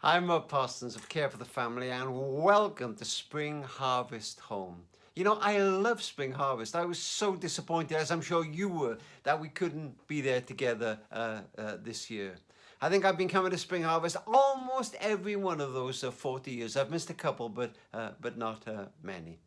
I'm Rob Parsons of Care for the Family, and welcome to Spring Harvest Home. You know, I love Spring Harvest. I was so disappointed, as I'm sure you were, that we couldn't be there together this year. I think I've been coming to Spring Harvest almost every one of those 40 years. I've missed a couple, but not many.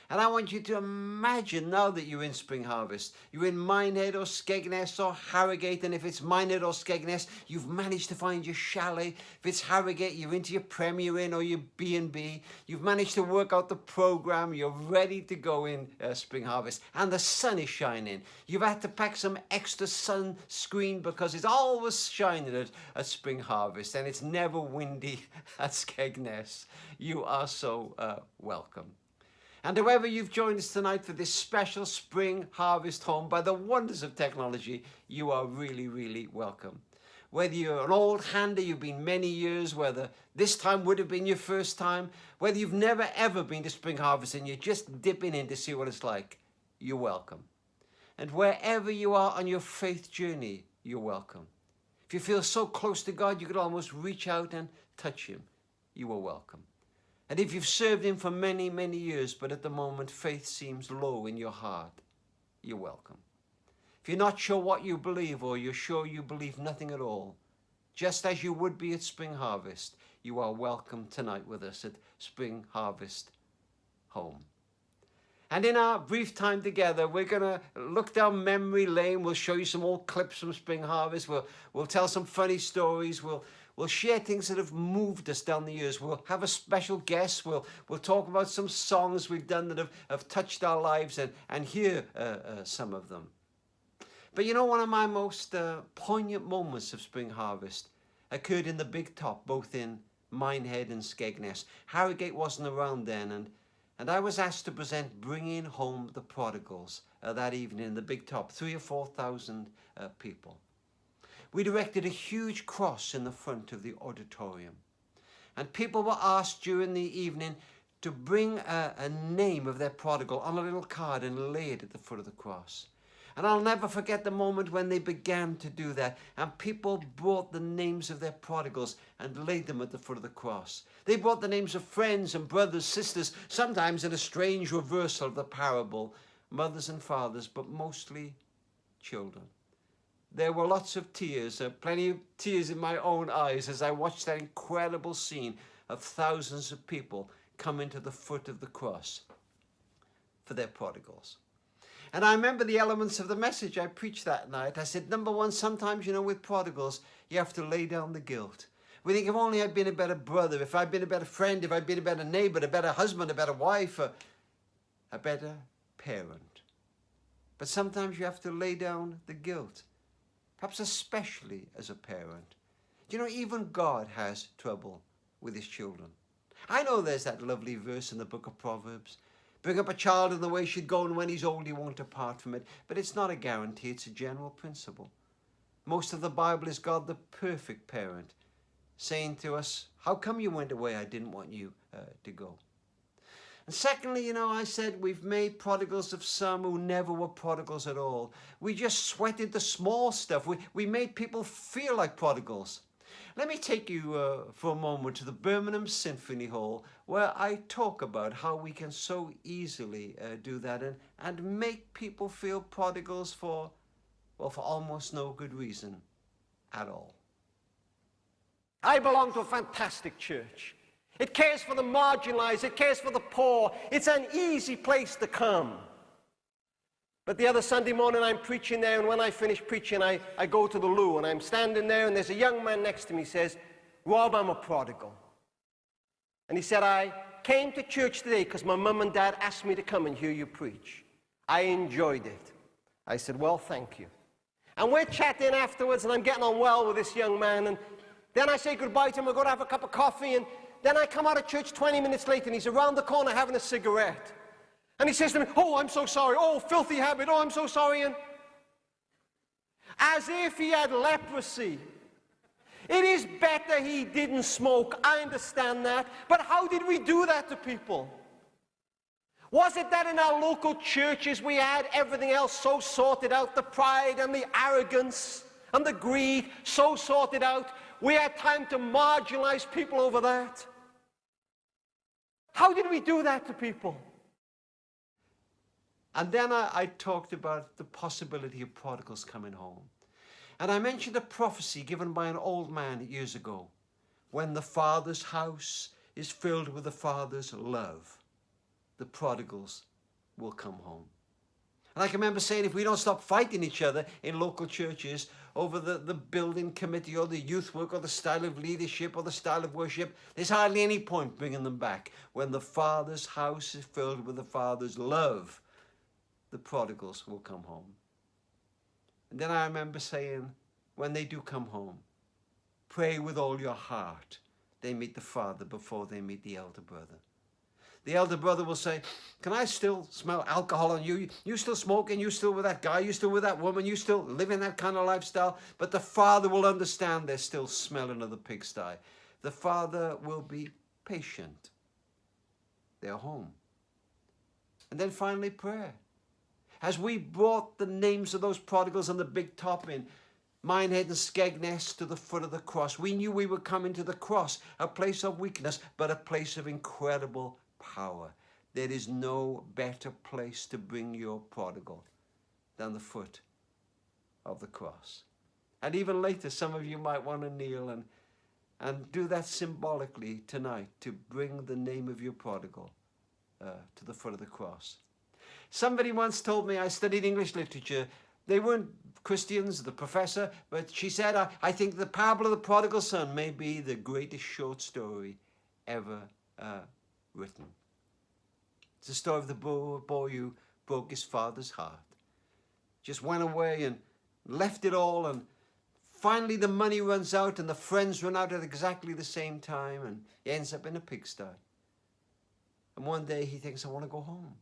And I want you to imagine now that you're in Spring Harvest, you're in Minehead or Skegness or Harrogate, and if it's Minehead or Skegness, you've managed to find your chalet. If it's Harrogate, you're into your Premier Inn or your B&B. You've managed to work out the program. You're ready to go in Spring Harvest, and the sun is shining. You've had to pack some extra sunscreen because it's always shining at Spring Harvest, and it's never windy at Skegness. You are so welcome. And however you've joined us tonight for this special Spring Harvest Home, by the wonders of technology, you are really, really welcome. Whether you're an old hander, you've been many years, whether this time would have been your first time, whether you've never ever been to Spring Harvest and you're just dipping in to see what it's like, you're welcome. And wherever you are on your faith journey, you're welcome. If you feel so close to God, you could almost reach out and touch Him, you are welcome. And if you've served Him for many, many years, but at the moment faith seems low in your heart, you're welcome. If you're not sure what you believe, or you're sure you believe nothing at all, just as you would be at Spring Harvest, you are welcome tonight with us at Spring Harvest Home. And in our brief time together, we're going to look down memory lane. We'll show you some old clips from Spring Harvest. We'll tell some funny stories. We'll share things that have moved us down the years. We'll have a special guest. We'll talk about some songs we've done that have touched our lives and hear some of them. But you know, one of my most poignant moments of Spring Harvest occurred in the Big Top, both in Minehead and Skegness. Harrogate wasn't around then, and I was asked to present Bringing Home the Prodigals that evening in the Big Top, 3,000 or 4,000 people. We'd erected a huge cross in the front of the auditorium, and people were asked during the evening to bring a name of their prodigal on a little card and lay it at the foot of the cross. And I'll never forget the moment when they began to do that, and people brought the names of their prodigals and laid them at the foot of the cross. They brought the names of friends and brothers, sisters, sometimes in a strange reversal of the parable, mothers and fathers, but mostly children. There were lots of tears, plenty of tears in my own eyes as I watched that incredible scene of thousands of people coming to the foot of the cross for their prodigals. And I remember the elements of the message I preached that night. I said, number one, sometimes, you know, with prodigals, you have to lay down the guilt. We think, if only I'd been a better brother, if I'd been a better friend, if I'd been a better neighbor, a better husband, a better wife, a better parent. But sometimes you have to lay down the guilt. Perhaps especially as a parent. You know, even God has trouble with His children. I know there's that lovely verse in the book of Proverbs. Bring up a child in the way he should go, and when he's old he won't depart from it. But it's not a guarantee, it's a general principle. Most of the Bible is God the perfect parent, saying to us, how come you went away? I didn't want you to go. And secondly, you know, I said we've made prodigals of some who never were prodigals at all. We just sweated the small stuff. We made people feel like prodigals. Let me take you for a moment to the Birmingham Symphony Hall, where I talk about how we can so easily do that and make people feel prodigals for almost no good reason at all. I belong to a fantastic church. It cares for the marginalized, it cares for the poor. It's an easy place to come. But the other Sunday morning I'm preaching there, and when I finish preaching, I go to the loo, and I'm standing there, and there's a young man next to me. He says, Rob, I'm a prodigal. And he said, I came to church today because my mum and dad asked me to come and hear you preach. I enjoyed it. I said, well, thank you. And we're chatting afterwards, and I'm getting on well with this young man, and then I say goodbye to him. I go to have a cup of coffee, and then I come out of church 20 minutes later, and he's around the corner having a cigarette. And he says to me, oh, I'm so sorry. Oh, filthy habit. Oh, I'm so sorry. And as if he had leprosy. It is better he didn't smoke. I understand that. But how did we do that to people? Was it that in our local churches we had everything else so sorted out, the pride and the arrogance and the greed so sorted out? We had time to marginalize people over that. How did we do that to people? And then I talked about the possibility of prodigals coming home. And I mentioned a prophecy given by an old man years ago. When the Father's house is filled with the Father's love, the prodigals will come home. And I can remember saying, if we don't stop fighting each other in local churches over the building committee or the youth work or the style of leadership or the style of worship, there's hardly any point bringing them back. When the Father's house is filled with the Father's love, the prodigals will come home. And then I remember saying, when they do come home, pray with all your heart they meet the Father before they meet the elder brother. The elder brother will say, can I still smell alcohol on you? You still smoking? You still with that guy? You still with that woman? You still living that kind of lifestyle? But the Father will understand they're still smelling of the pigsty. The Father will be patient. They're home. And then finally prayer. As we brought the names of those prodigals on the big top in Minehead and Skegness to the foot of the cross, we knew we were coming to the cross, a place of weakness, but a place of incredible power. There is no better place to bring your prodigal than the foot of the cross. And even later, some of you might want to kneel and do that symbolically tonight, to bring the name of your prodigal to the foot of the cross. Somebody once told me, I studied English literature. They weren't Christians, the professor, but she said, I think the parable of the prodigal son may be the greatest short story ever written. It's the story of the boy who broke his father's heart. Just went away and left it all, and finally the money runs out and the friends run out at exactly the same time, and he ends up in a pigsty. And one day he thinks, I want to go home.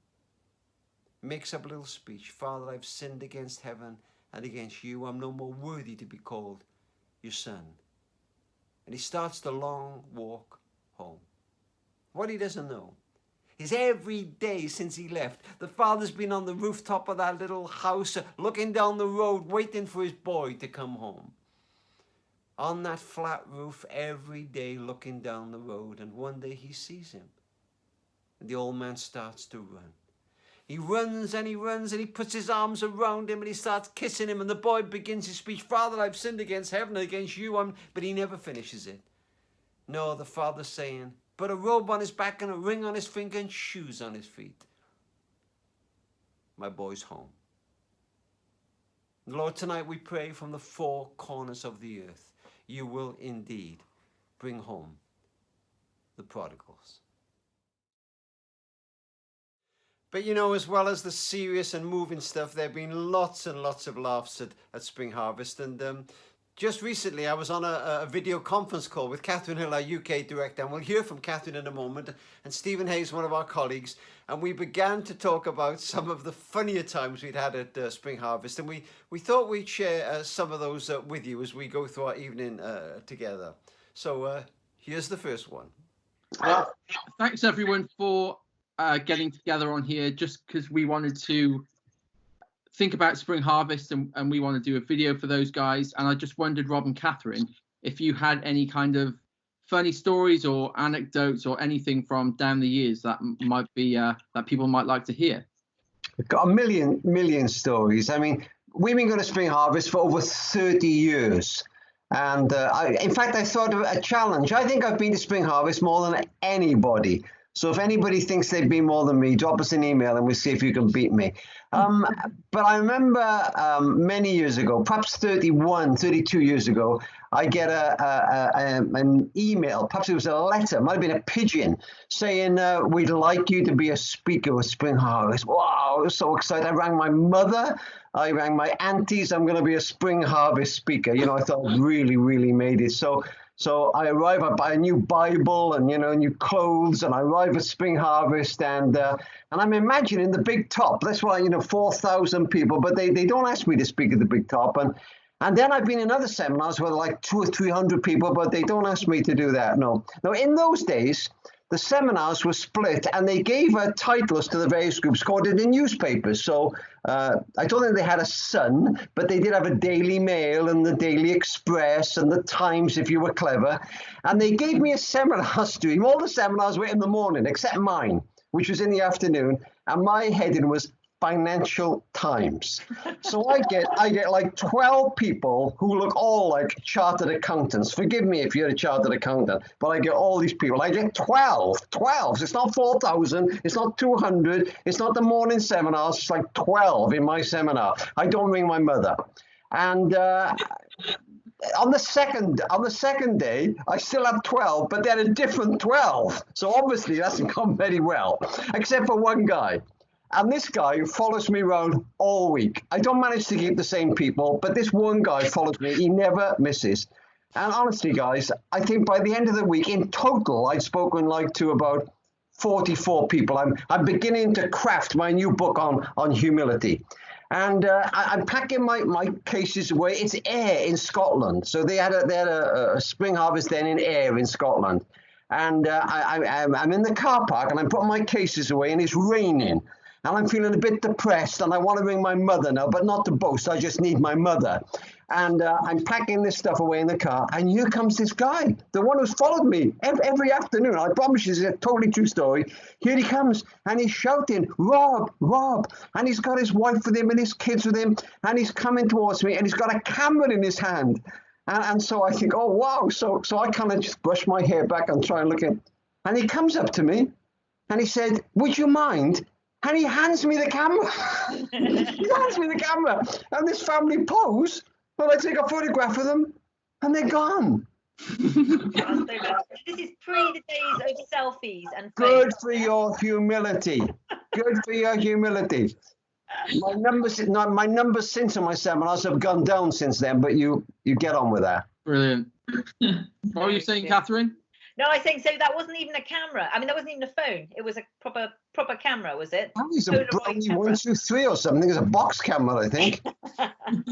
Makes up a little speech. Father, I've sinned against heaven and against you. I'm no more worthy to be called your son. And he starts the long walk home. What he doesn't know is every day since he left, the father's been on the rooftop of that little house, looking down the road, waiting for his boy to come home. On that flat roof, every day looking down the road, and one day he sees him. And the old man starts to run. He runs and he runs and he puts his arms around him and he starts kissing him, and the boy begins his speech, Father, I've sinned against heaven and against you, but he never finishes it. No, the father's saying, put a robe on his back and a ring on his finger and shoes on his feet. My boy's home. Lord, tonight we pray from the four corners of the earth, you will indeed bring home the prodigals. But you know, as well as the serious and moving stuff, there have been lots and lots of laughs at Spring Harvest. And just recently, I was on a video conference call with Catherine Hill, our UK director, and we'll hear from Catherine in a moment, and Stephen Hayes, one of our colleagues, and we began to talk about some of the funnier times we'd had at Spring Harvest, and we thought we'd share some of those with you as we go through our evening together. So here's the first one. Well, thanks everyone for getting together on here, just because we wanted to think about Spring Harvest and we want to do a video for those guys. And I just wondered, Rob and Catherine, if you had any kind of funny stories or anecdotes or anything from down the years that might be that people might like to hear. We've got a million stories. I mean, we've been going to Spring Harvest for over 30 years. And in fact, I thought of a challenge. I think I've been to Spring Harvest more than anybody. So if anybody thinks they've been more than me, drop us an email and we'll see if you can beat me. But I remember many years ago, perhaps 32 years ago, I get an email, perhaps it was a letter, might have been a pigeon, saying, we'd like you to be a speaker with Spring Harvest. Wow, I was so excited. I rang my mother, I rang my aunties, I'm going to be a Spring Harvest speaker. You know, I thought I really, really made it. So I arrive, I buy a new Bible and, new clothes, and I arrive at Spring Harvest, and I'm imagining the big top. That's why, 4,000 people, but they don't ask me to speak at the big top. And then I've been in other seminars where like 200 or 300 people, but they don't ask me to do that. No. Now, in those days, the seminars were split and they gave titles to the various groups according to newspapers. So I don't think they had a Sun, but they did have a Daily Mail and the Daily Express and the Times if you were clever. And they gave me a seminar stream. All the seminars were in the morning except mine, which was in the afternoon. And my heading was Financial Times. So I get like 12 people who look all like chartered accountants. Forgive me if you're a chartered accountant, but I get all these people. I get 12. It's not 4,000. It's not 200. It's not the morning seminars. It's like 12 in my seminar. I don't ring my mother. And on the second day, I still have 12, but they're a different 12. So obviously it hasn't gone very well, except for one guy. And this guy follows me around all week. I don't manage to keep the same people, but this one guy follows me. He never misses. And honestly, guys, I think by the end of the week, in total, I'd spoken to about 44 people. I'm beginning to craft my new book on humility. And I'm packing my cases away. It's Ayr in Scotland. So they had a spring harvest then in Ayr in Scotland. And I'm in the car park and I'm putting my cases away and it's raining. And I'm feeling a bit depressed and I want to ring my mother now, but not to boast. I just need my mother. And I'm packing this stuff away in the car. And here comes this guy, the one who's followed me every afternoon. I promise you, it's a totally true story. Here he comes and he's shouting, Rob, Rob. And he's got his wife with him and his kids with him. And he's coming towards me and he's got a camera in his hand. And so I think, oh, wow. So I kind of just brush my hair back and try and look at him. And he comes up to me and he said, would you mind? And he hands me the camera. He hands me the camera. And this family pose. Well, I take a photograph of them and they're gone. This is pre the days of selfies and Good for your humility. Good for your humility. My numbers since on my seminars have gone down since then, but you get on with that. Brilliant. What were you saying, Catherine? No, I think so. That wasn't even a camera. I mean, that wasn't even a phone. It was a proper camera, was it? Oh, it's a brand 123 or something. It's a box camera, I think.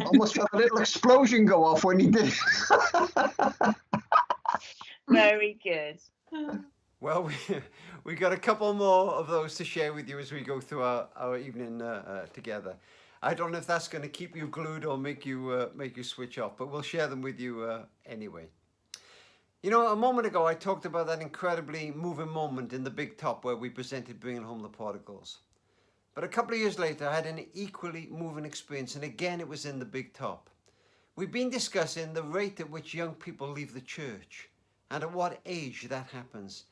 Almost felt a little explosion go off when he did it. Very good. Well, we got a couple more of those to share with you as we go through our evening together. I don't know if that's going to keep you glued or make you switch off, but we'll share them with you anyway. You know, a moment ago I talked about that incredibly moving moment in the Big Top where we presented Bringing Home the Prodigals. But a couple of years later I had an equally moving experience, and again it was in the Big Top. We've been discussing the rate at which young people leave the church and at what age that happens.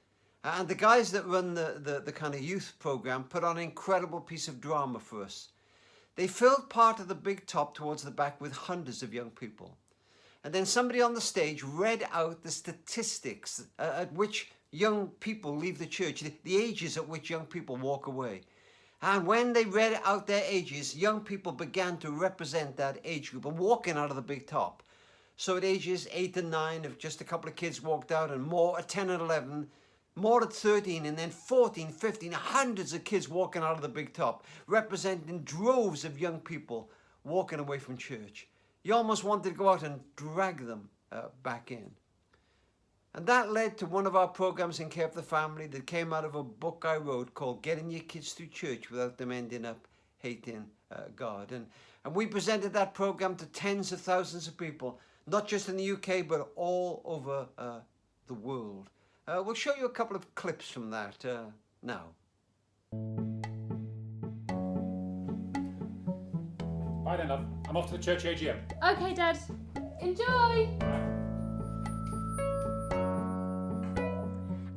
And the guys that run the kind of youth program put on an incredible piece of drama for us. They filled part of the Big Top towards the back with hundreds of young people. And then somebody on the stage read out the statistics at which young people leave the church, the ages at which young people walk away. And when they read out their ages, young people began to represent that age group and walking out of the Big Top. So at ages 8 and 9, if just a couple of kids walked out, and more at 10 and 11, more at 13, and then 14, 15, hundreds of kids walking out of the Big Top, representing droves of young people walking away from church. You almost wanted to go out and drag them back in. And that led to one of our programs in Care of the Family that came out of a book I wrote called Getting Your Kids Through Church Without Them Ending Up Hating God. And we presented that program to tens of thousands of people, not just in the UK, but all over the world. We'll show you a couple of clips from that now. Bye then, love. I'm off to the church AGM. Okay, Dad. Enjoy!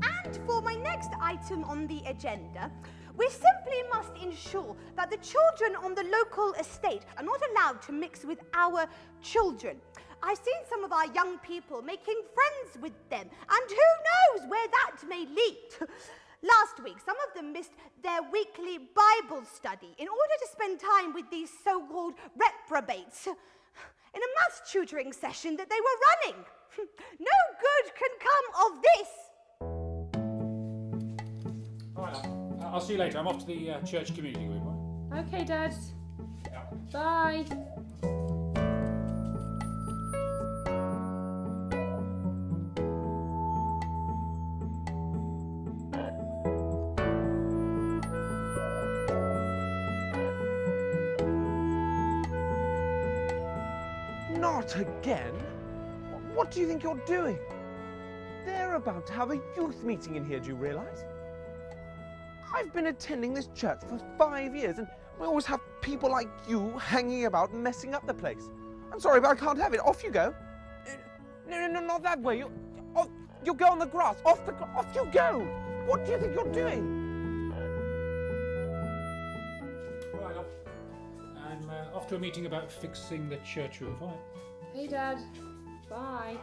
And for my next item on the agenda, we simply must ensure that the children on the local estate are not allowed to mix with our children. I've seen some of our young people making friends with them, and who knows where that may lead. Last week, some of them missed their weekly Bible study in order to spend time with these so-called reprobates in a maths tutoring session that they were running. No good can come of this. All right, love. I'll see you later. I'm off to the church community group. Right? Okay, Dad. Yeah. Bye. Not again? What do you think you're doing? They're about to have a youth meeting in here, do you realise? I've been attending this church for 5 years, and we always have people like you hanging about messing up the place. I'm sorry, but I can't have it. Off you go. No, not that way. You'll go on the grass. Off you go. What do you think you're doing? Right, I'm off to a meeting about fixing the church roof. All right. Hey, Dad. Bye.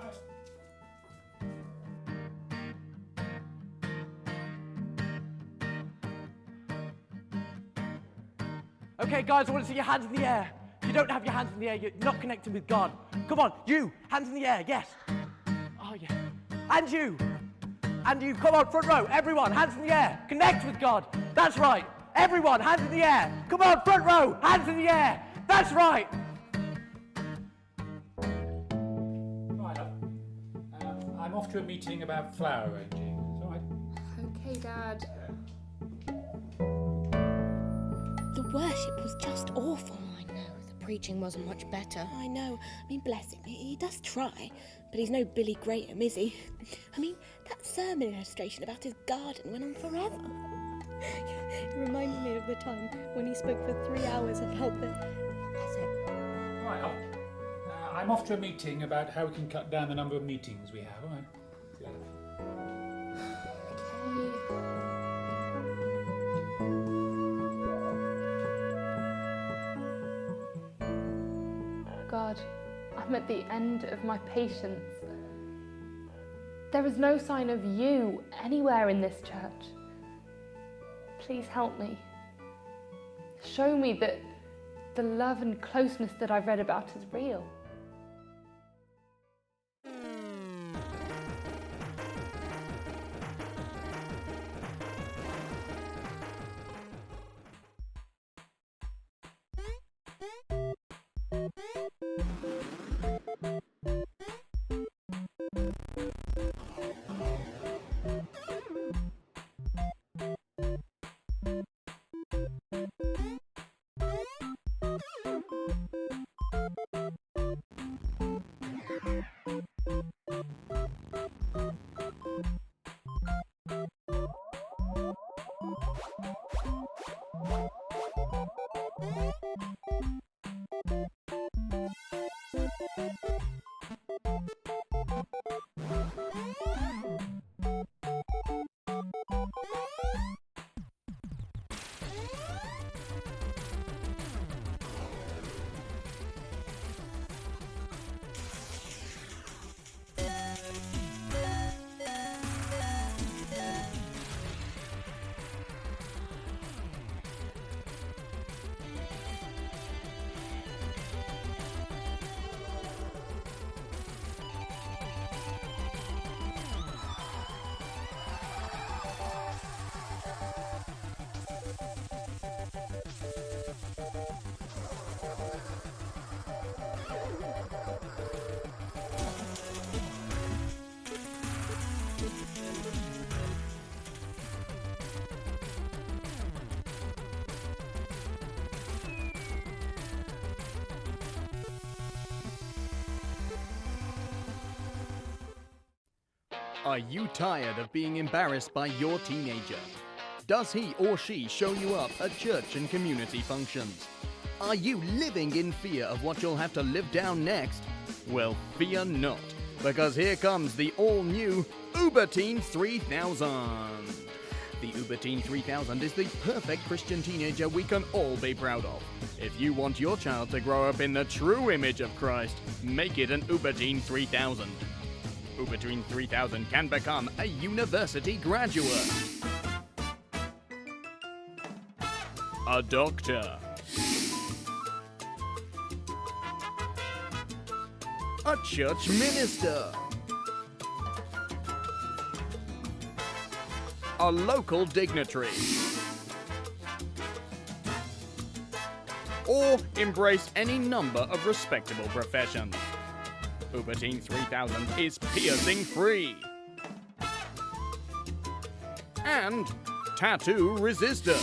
Okay, guys, I want to see your hands in the air. If you don't have your hands in the air, you're not connected with God. Come on, you, hands in the air, yes. Oh, yeah. And you, come on, front row, everyone, hands in the air. Connect with God. That's right. Everyone, hands in the air. Come on, front row, hands in the air. That's right. Right, I'm off to a meeting about flower arranging. It's all right. Okay, Dad. The worship was just awful. I know, the preaching wasn't much better. I know. I mean, bless him. He does try. But he's no Billy Graham, is he? I mean, that sermon illustration about his garden went on forever. It reminded me of the time when he spoke for 3 hours about the... That's it. Right, I'm off to a meeting about how we can cut down the number of meetings we have. All right. See you later. God, I'm at the end of my patience. There is no sign of you anywhere in this church. Please help me. Show me that the love and closeness that I've read about is real. Are you tired of being embarrassed by your teenager? Does he or she show you up at church and community functions? Are you living in fear of what you'll have to live down next? Well, fear not, because here comes the all-new Uberteen 3000. The Uberteen 3000 is the perfect Christian teenager we can all be proud of. If you want your child to grow up in the true image of Christ, make it an Uberteen 3000. Uberteen 3000 can become a university graduate, a doctor, a church minister, a local dignitary, or embrace any number of respectable professions. Uberteen 3000 is piercing free and tattoo resistant.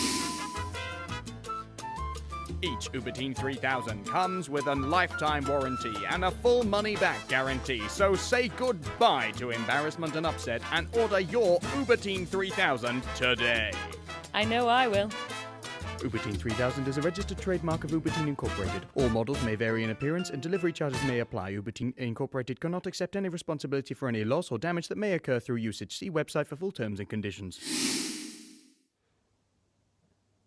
Each Ubertine 3000 comes with a lifetime warranty and a full money-back guarantee, so say goodbye to embarrassment and upset and order your Ubertine 3000 today. I know I will. Ubertine 3000 is a registered trademark of Ubertine Incorporated. All models may vary in appearance and delivery charges may apply. Ubertine Incorporated cannot accept any responsibility for any loss or damage that may occur through usage. See website for full terms and conditions.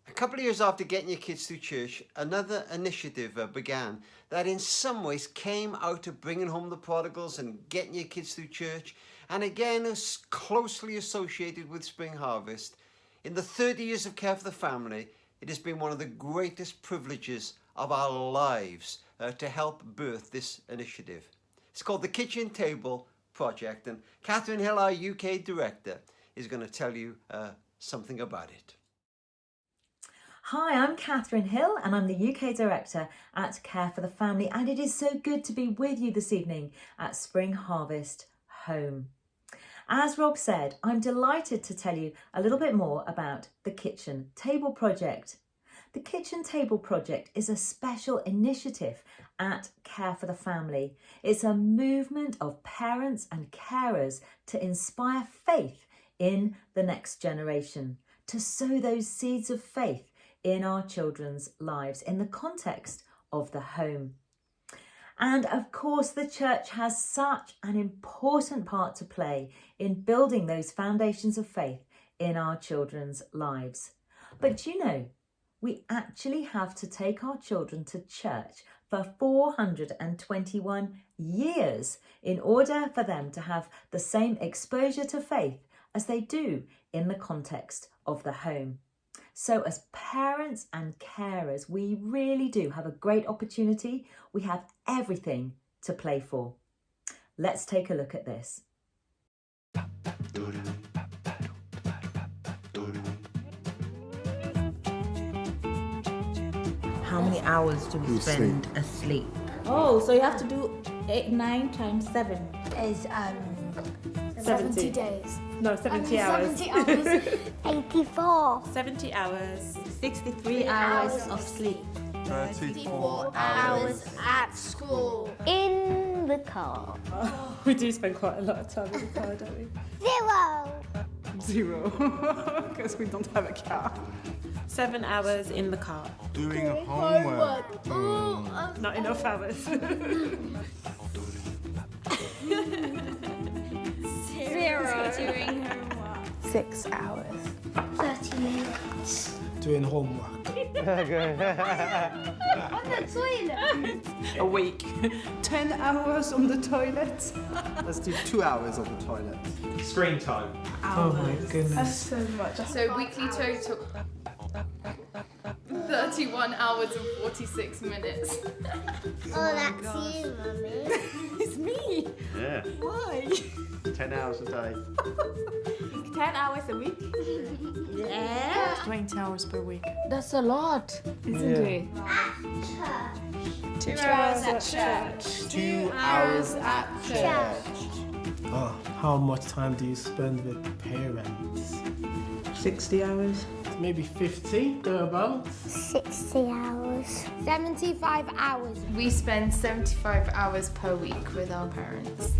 A couple of years after getting your kids through church, another initiative began that in some ways came out of bringing home the prodigals and getting your kids through church, and again is closely associated with Spring Harvest. In the 30 years of Care for the Family, it has been one of the greatest privileges of our lives to help birth this initiative. It's called the Kitchen Table Project, and Catherine Hill, our UK director, is going to tell you something about it. Hi, I'm Catherine Hill and I'm the UK Director at Care for the Family, and it is so good to be with you this evening at Spring Harvest Home. As Rob said, I'm delighted to tell you a little bit more about the Kitchen Table Project. The Kitchen Table Project is a special initiative at Care for the Family. It's a movement of parents and carers to inspire faith in the next generation, to sow those seeds of faith in our children's lives in the context of the home. And of course, the church has such an important part to play in building those foundations of faith in our children's lives. But you know, we actually have to take our children to church for 421 years in order for them to have the same exposure to faith as they do in the context of the home. So as parents and carers, we really do have a great opportunity. We have everything to play for. Let's take a look at this. How many hours do we spend asleep? Oh, so you have to do 9 times 7. Is 70 days. No, 70 hours. 70 hours. 84. 70 hours. 63 hours of sleep. 34 hours at school. In the car. We do spend quite a lot of time in the car, don't we? 0. 0, because we don't have a car. 7 hours in the car. Doing homework. Not enough hours. 0 doing homework. 6 hours. 30 minutes. Doing homework. On the toilet. A week. 10 hours on the toilet. Let's do 2 hours on the toilet. Screen time. Oh my goodness. That's so much. So weekly total 31 hours and 46 minutes. Oh, that's you, Mummy. It's me. Yeah. Why? 10 hours a day. 10 hours a week? Yeah. 20 hours per week. That's a lot, isn't it? 2 hours at church. 2 hours at church. Oh, how much time do you spend with parents? 60 hours. Maybe 50, thereabouts. 60 hours. 75 hours. We spend 75 hours per week with our parents.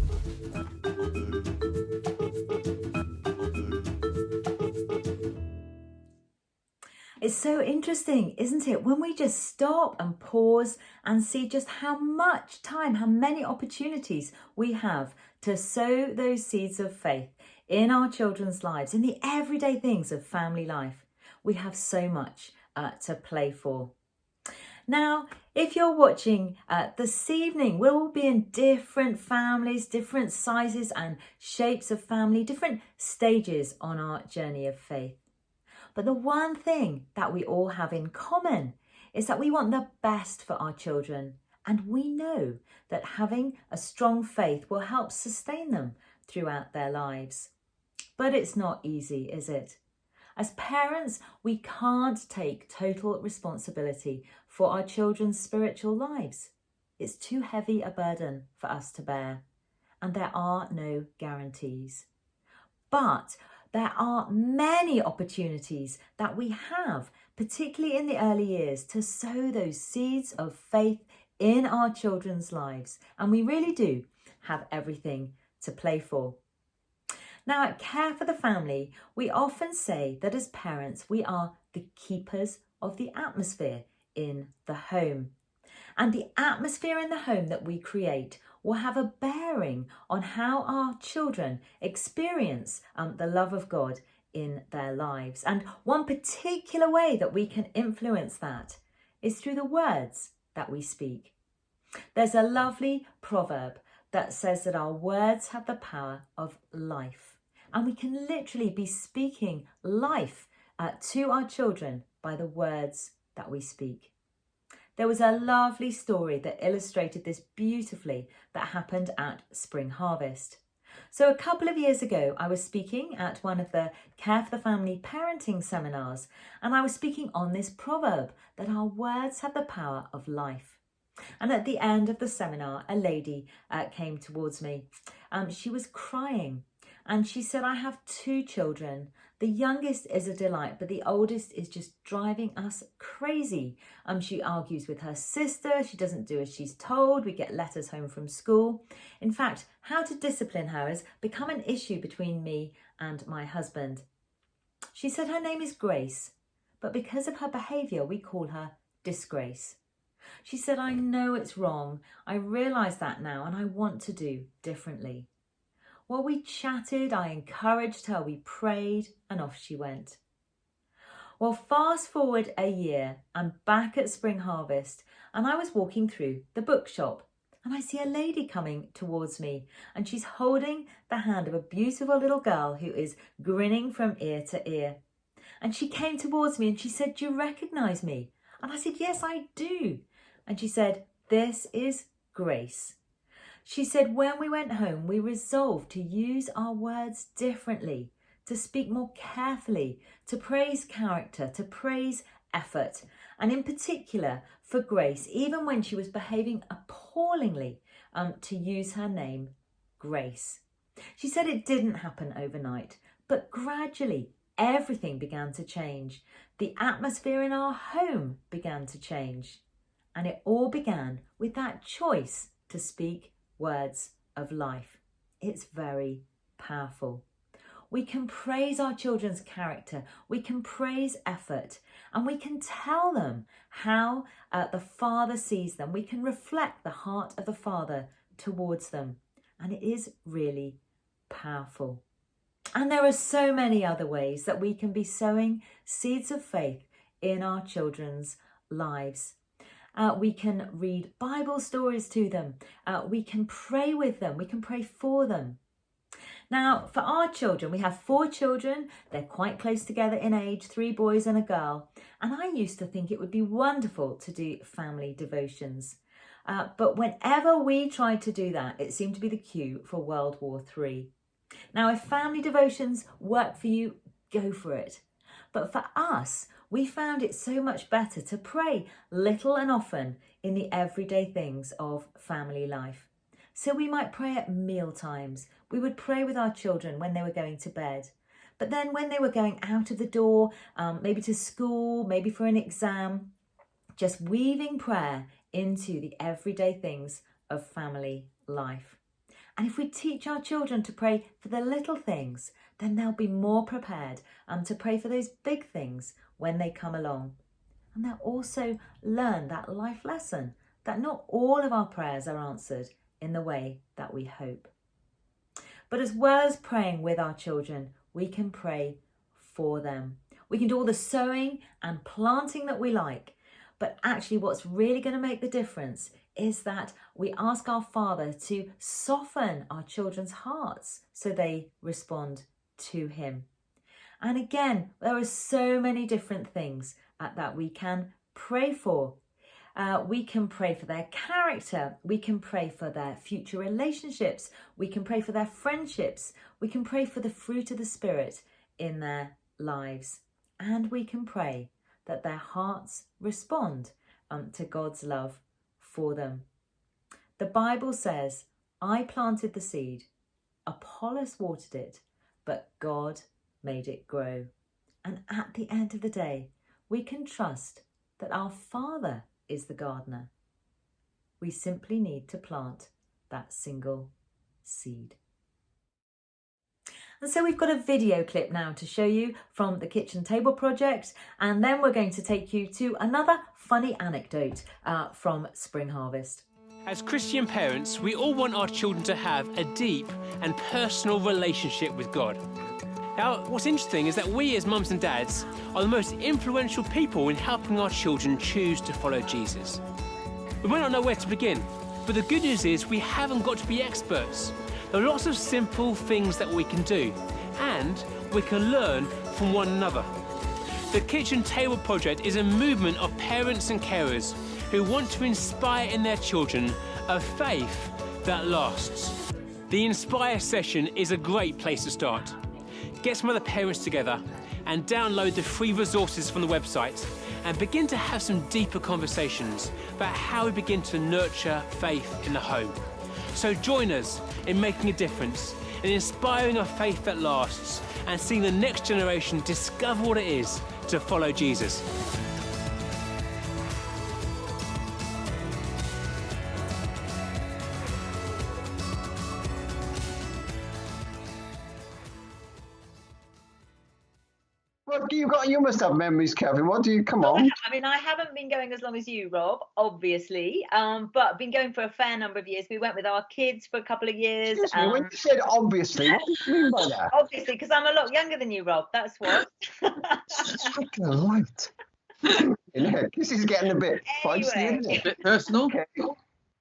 It's so interesting, isn't it? When we just stop and pause and see just how much time, how many opportunities we have to sow those seeds of faith in our children's lives, in the everyday things of family life. We have so much to play for. Now, if you're watching this evening, we'll all be in different families, different sizes and shapes of family, different stages on our journey of faith. But the one thing that we all have in common is that we want the best for our children. And we know that having a strong faith will help sustain them throughout their lives. But it's not easy, is it? As parents, we can't take total responsibility for our children's spiritual lives. It's too heavy a burden for us to bear, and there are no guarantees. But there are many opportunities that we have, particularly in the early years, to sow those seeds of faith in our children's lives. And we really do have everything to play for. Now, at Care for the Family, we often say that as parents, we are the keepers of the atmosphere in the home. And the atmosphere in the home that we create will have a bearing on how our children experience the love of God in their lives. And one particular way that we can influence that is through the words that we speak. There's a lovely proverb that says that our words have the power of life. And we can literally be speaking life to our children by the words that we speak. There was a lovely story that illustrated this beautifully that happened at Spring Harvest. So a couple of years ago, I was speaking at one of the Care for the Family parenting seminars, and I was speaking on this proverb that our words have the power of life. And at the end of the seminar, a lady came towards me. She was crying, and she said, "I have 2 children. The youngest is a delight, but the oldest is just driving us crazy. She argues with her sister. She doesn't do as she's told. We get letters home from school. In fact, how to discipline her has become an issue between me and my husband." She said her name is Grace, but because of her behaviour, we call her Disgrace. She said, "I know it's wrong. I realise that now, and I want to do differently." While we chatted, I encouraged her, we prayed, and off she went. Well, fast forward a year, I'm back at Spring Harvest, and I was walking through the bookshop, and I see a lady coming towards me, and she's holding the hand of a beautiful little girl who is grinning from ear to ear. And she came towards me and she said, "Do you recognise me?" And I said, "Yes, I do." And she said, "This is Grace." She said, "When we went home, we resolved to use our words differently, to speak more carefully, to praise character, to praise effort, and in particular for Grace, even when she was behaving appallingly, to use her name, Grace." She said it didn't happen overnight, but gradually everything began to change. The atmosphere in our home began to change, and it all began with that choice to speak words of life. It's very powerful. We can praise our children's character, we can praise effort, and we can tell them how the Father sees them. We can reflect the heart of the Father towards them, and it is really powerful. And there are so many other ways that we can be sowing seeds of faith in our children's lives. We can read Bible stories to them. We can pray with them. We can pray for them. Now, for our children, we have 4 children. They're quite close together in age, 3 boys and a girl. And I used to think it would be wonderful to do family devotions. But whenever we tried to do that, it seemed to be the cue for World War III. Now, if family devotions work for you, go for it. But for us, we found it so much better to pray little and often in the everyday things of family life. So we might pray at meal times. We would pray with our children when they were going to bed. But then when they were going out of the door, maybe to school, maybe for an exam, just weaving prayer into the everyday things of family life. And if we teach our children to pray for the little things, then they'll be more prepared to pray for those big things when they come along. And they'll also learn that life lesson that not all of our prayers are answered in the way that we hope. But as well as praying with our children, we can pray for them. We can do all the sowing and planting that we like, but actually what's really going to make the difference is that we ask our Father to soften our children's hearts so they respond to Him. And again, there are so many different things that we can pray for. We can pray for their character. We can pray for their future relationships. We can pray for their friendships. We can pray for the fruit of the Spirit in their lives. And we can pray that their hearts respond to God's love for them. The Bible says, "I planted the seed, Apollos watered it, but God made it grow. And at the end of the day, we can trust that our Father is the gardener. We simply need to plant that single seed. And so we've got a video clip now to show you from the Kitchen Table Project, and then we're going to take you to another funny anecdote from Spring Harvest. As Christian parents, we all want our children to have a deep and personal relationship with God. Now, what's interesting is that we as mums and dads are the most influential people in helping our children choose to follow Jesus. We might not know where to begin, but the good news is we haven't got to be experts. There are lots of simple things that we can do, and we can learn from one another. The Kitchen Table Project is a movement of parents and carers who want to inspire in their children a faith that lasts. The Inspire session is a great place to start. Get some other parents together and download the free resources from the website and begin to have some deeper conversations about how we begin to nurture faith in the home. So join us in making a difference, in inspiring a faith that lasts, and seeing the next generation discover what it is to follow Jesus. What you must have memories, Kevin. What do you, come on. I mean, I haven't been going as long as you, Rob, obviously, but been going for a fair number of years. We went with our kids for a couple of years. Excuse me, when you said obviously, what do you mean by that? Obviously, because I'm a lot younger than you, Rob, that's what. Fucking light. Yeah, this is getting a bit feisty, isn't it? A bit personal. Okay.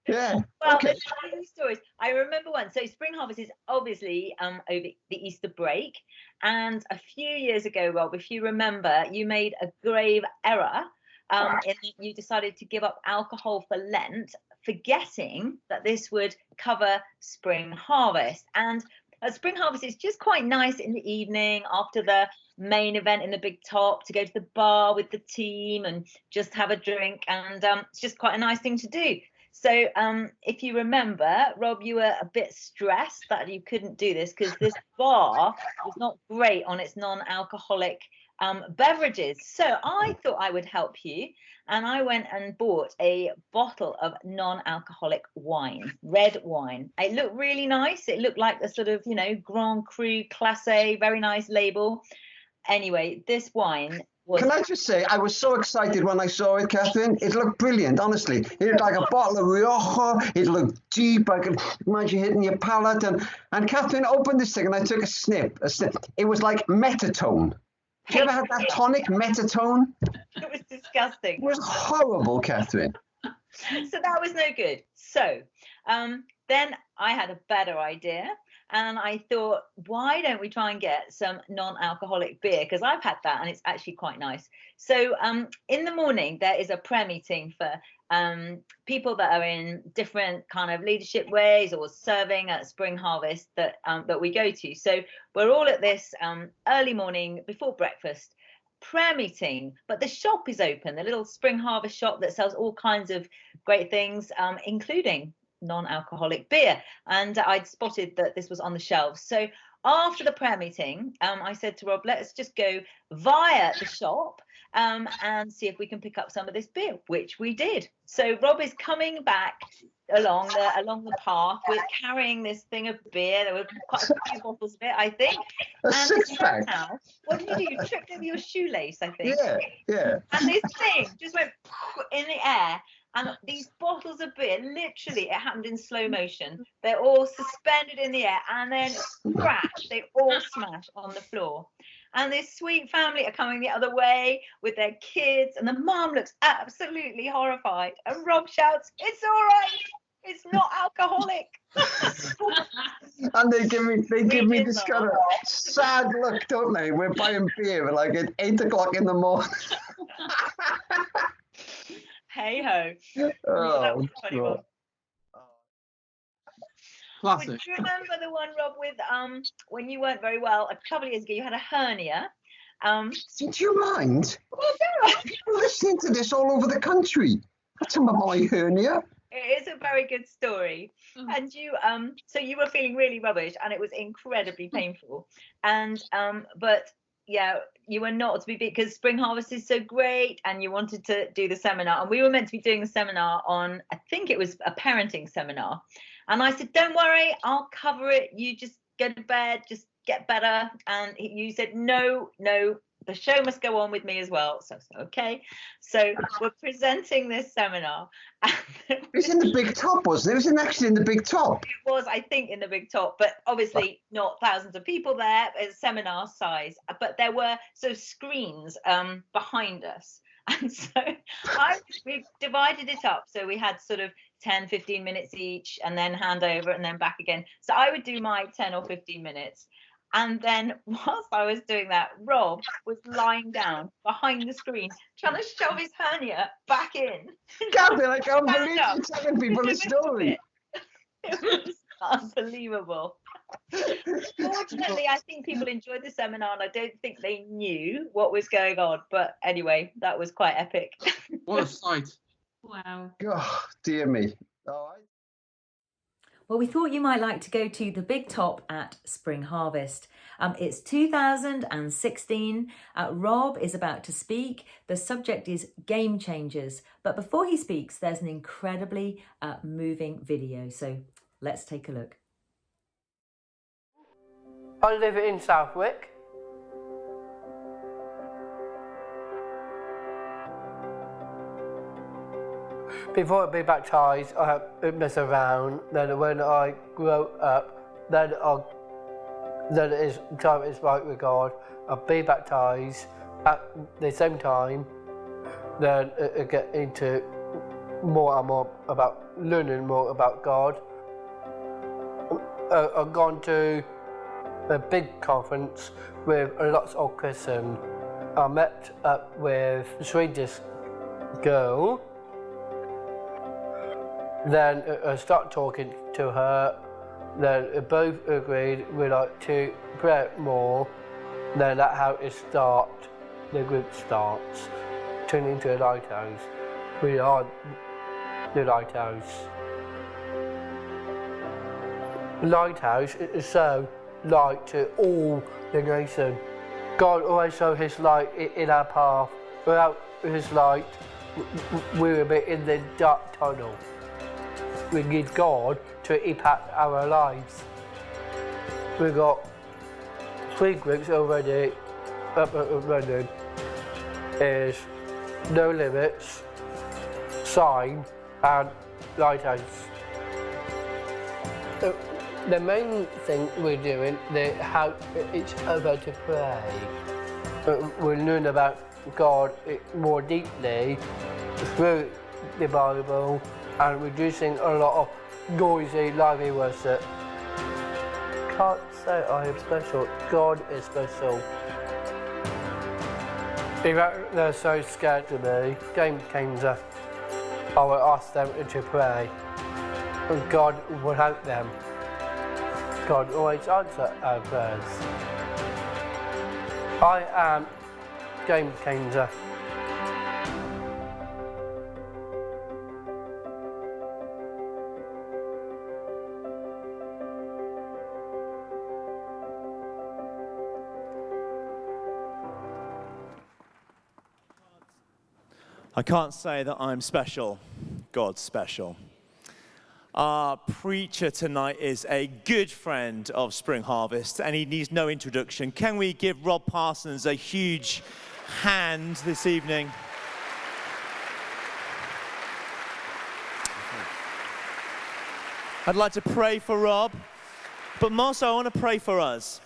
Yeah. Well, Okay. there's funny stories. I remember one. So Spring Harvest is obviously over the Easter break, and a few years ago, Rob, if you remember, you made a grave error. In that you decided to give up alcohol for Lent, forgetting that this would cover Spring Harvest. And Spring Harvest is just quite nice in the evening after the main event in the big top to go to the bar with the team and just have a drink, and it's just quite a nice thing to do. So if you remember, Rob, you were a bit stressed that you couldn't do this because this bar was not great on its non-alcoholic beverages. So I thought I would help you, and I went and bought a bottle of non-alcoholic wine, red wine. It looked really nice. It looked like a sort of, Grand Cru Classé, very nice label. Anyway, this wine was... Can I just say, I was so excited when I saw it, Catherine. It looked brilliant, honestly. It looked like a bottle of Rioja. It looked deep. I could imagine hitting your palate. And Catherine opened this thing and I took a snip. It was like Metatone. Have you ever had that tonic, Metatone? It was disgusting. It was horrible, Catherine. So that was no good. So then I had a better idea. And I thought, why don't we try and get some non-alcoholic beer? Because I've had that and it's actually quite nice. So in the morning, there is a prayer meeting for people that are in different kind of leadership ways or serving at Spring Harvest that we go to. So we're all at this early morning before breakfast prayer meeting, but the shop is open, the little Spring Harvest shop that sells all kinds of great things, including non-alcoholic beer, and I'd spotted that this was on the shelves. So after the prayer meeting, I said to Rob, let's just go via the shop and see if we can pick up some of this beer, which we did. So Rob is coming back along the path. We're carrying this thing of beer. There were quite a few bottles of it, I think. A six-pack. What did you do? You tripped over your shoelace, I think. Yeah. And this thing just went in the air. And these bottles of beer, literally, it happened in slow motion. They're all suspended in the air and then crash. They all smash on the floor. And this sweet family are coming the other way with their kids. And the mom looks absolutely horrified. And Rob shouts, "It's all right. It's not alcoholic." And they give me this kind of sad look, don't they? We're buying beer like at 8 o'clock in the morning. Hey ho. Oh, That was a funny one. Classic. Do you remember the one, Rob, with when you weren't very well a couple of years ago? You had a hernia. Do you mind? People listening to this all over the country. I tell them about my hernia. It is a very good story. And you so you were feeling really rubbish and it was incredibly painful. And but yeah, you were not to be because Spring Harvest is so great and you wanted to do the seminar. And we were meant to be doing the seminar on, I think it was a parenting seminar. And I said, don't worry, I'll cover it. You just go to bed, just get better. And you said, no, the show must go on with me as well. So okay. So we're presenting this seminar. It was in the Big Top, wasn't it? It was actually in the Big Top. It was, I think, in the Big Top, but obviously not thousands of people there. It's seminar size, but there were sort of screens behind us. And so we divided it up. So we had sort of 10, 15 minutes each and then hand over and then back again. So I would do my 10 or 15 minutes. And then whilst I was doing that, Rob was lying down behind the screen trying to shove his hernia back in. Catherine, I can't believe you're telling people a story. It was unbelievable. Fortunately, I think people enjoyed the seminar and I don't think they knew what was going on. But anyway, that was quite epic. What a sight. Wow. Oh, dear me. All right. Well, we thought you might like to go to the Big Top at Spring Harvest. It's 2016. Rob is about to speak. The subject is game changers. But before he speaks, there's an incredibly moving video. So let's take a look. I live in Southwick. Before I be baptised, I mess around. Then when I grow up, then it's time is right with God. I'll be baptised at the same time. Then I get into more and more about learning more about God. I've gone to a big conference with lots of Christians. I met up with a Swedish girl. Then I started talking to her. Then we both agreed we'd like to pray more. Then that's how it starts. The group starts, turning into a lighthouse. We are the lighthouse. Lighthouse is so light to all the nation. God always shows His light in our path. Without His light, we will be in the dark tunnel. We need God to impact our lives. We've got 3 groups already up and running. Is No Limits, Sign and Lighthouse. The main thing we're doing is help each other to pray. We learn about God more deeply through the Bible and reducing a lot of noisy, lively worship. Can't say I am special. God is special. If they're so scared to me, game changer, I will ask them to pray, and God will help them. God always answers our prayers. I am game changer. I can't say that I'm special. God's special. Our preacher tonight is a good friend of Spring Harvest, and he needs no introduction. Can we give Rob Parsons a huge hand this evening? I'd like to pray for Rob, but more so I want to pray for us.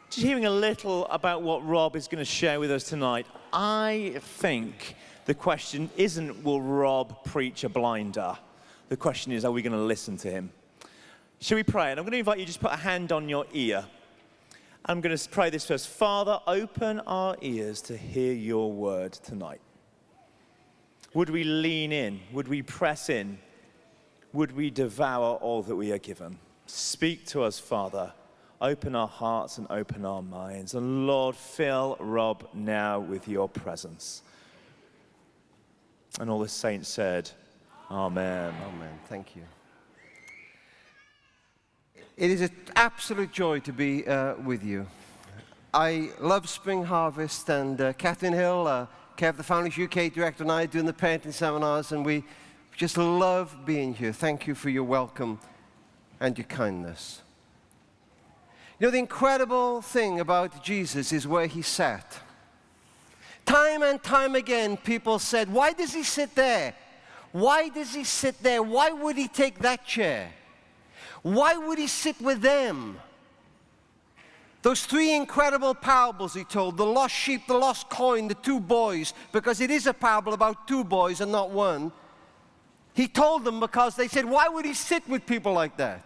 Just hearing a little about what Rob is going to share with us tonight, I think the question isn't, will Rob preach a blinder? The question is, are we going to listen to him? Shall we pray? And I'm going to invite you to just put a hand on your ear. I'm going to pray this first. Father, open our ears to hear your word tonight. Would we lean in? Would we press in? Would we devour all that we are given? Speak to us, Father. Open our hearts and open our minds. And Lord, fill Rob now with your presence. And all the saints said, Amen. Amen. Thank you. It is an absolute joy to be with you. I love Spring Harvest, and Catherine Hill, Care for the Family's UK director, and I are doing the parenting seminars, and we just love being here. Thank you for your welcome and your kindness. You know, the incredible thing about Jesus is where he sat. Time and time again, people said, why does he sit there? Why does he sit there? Why would he take that chair? Why would he sit with them? Those three incredible parables he told, the lost sheep, the lost coin, the two boys, because it is a parable about two boys and not one. He told them because they said, why would he sit with people like that?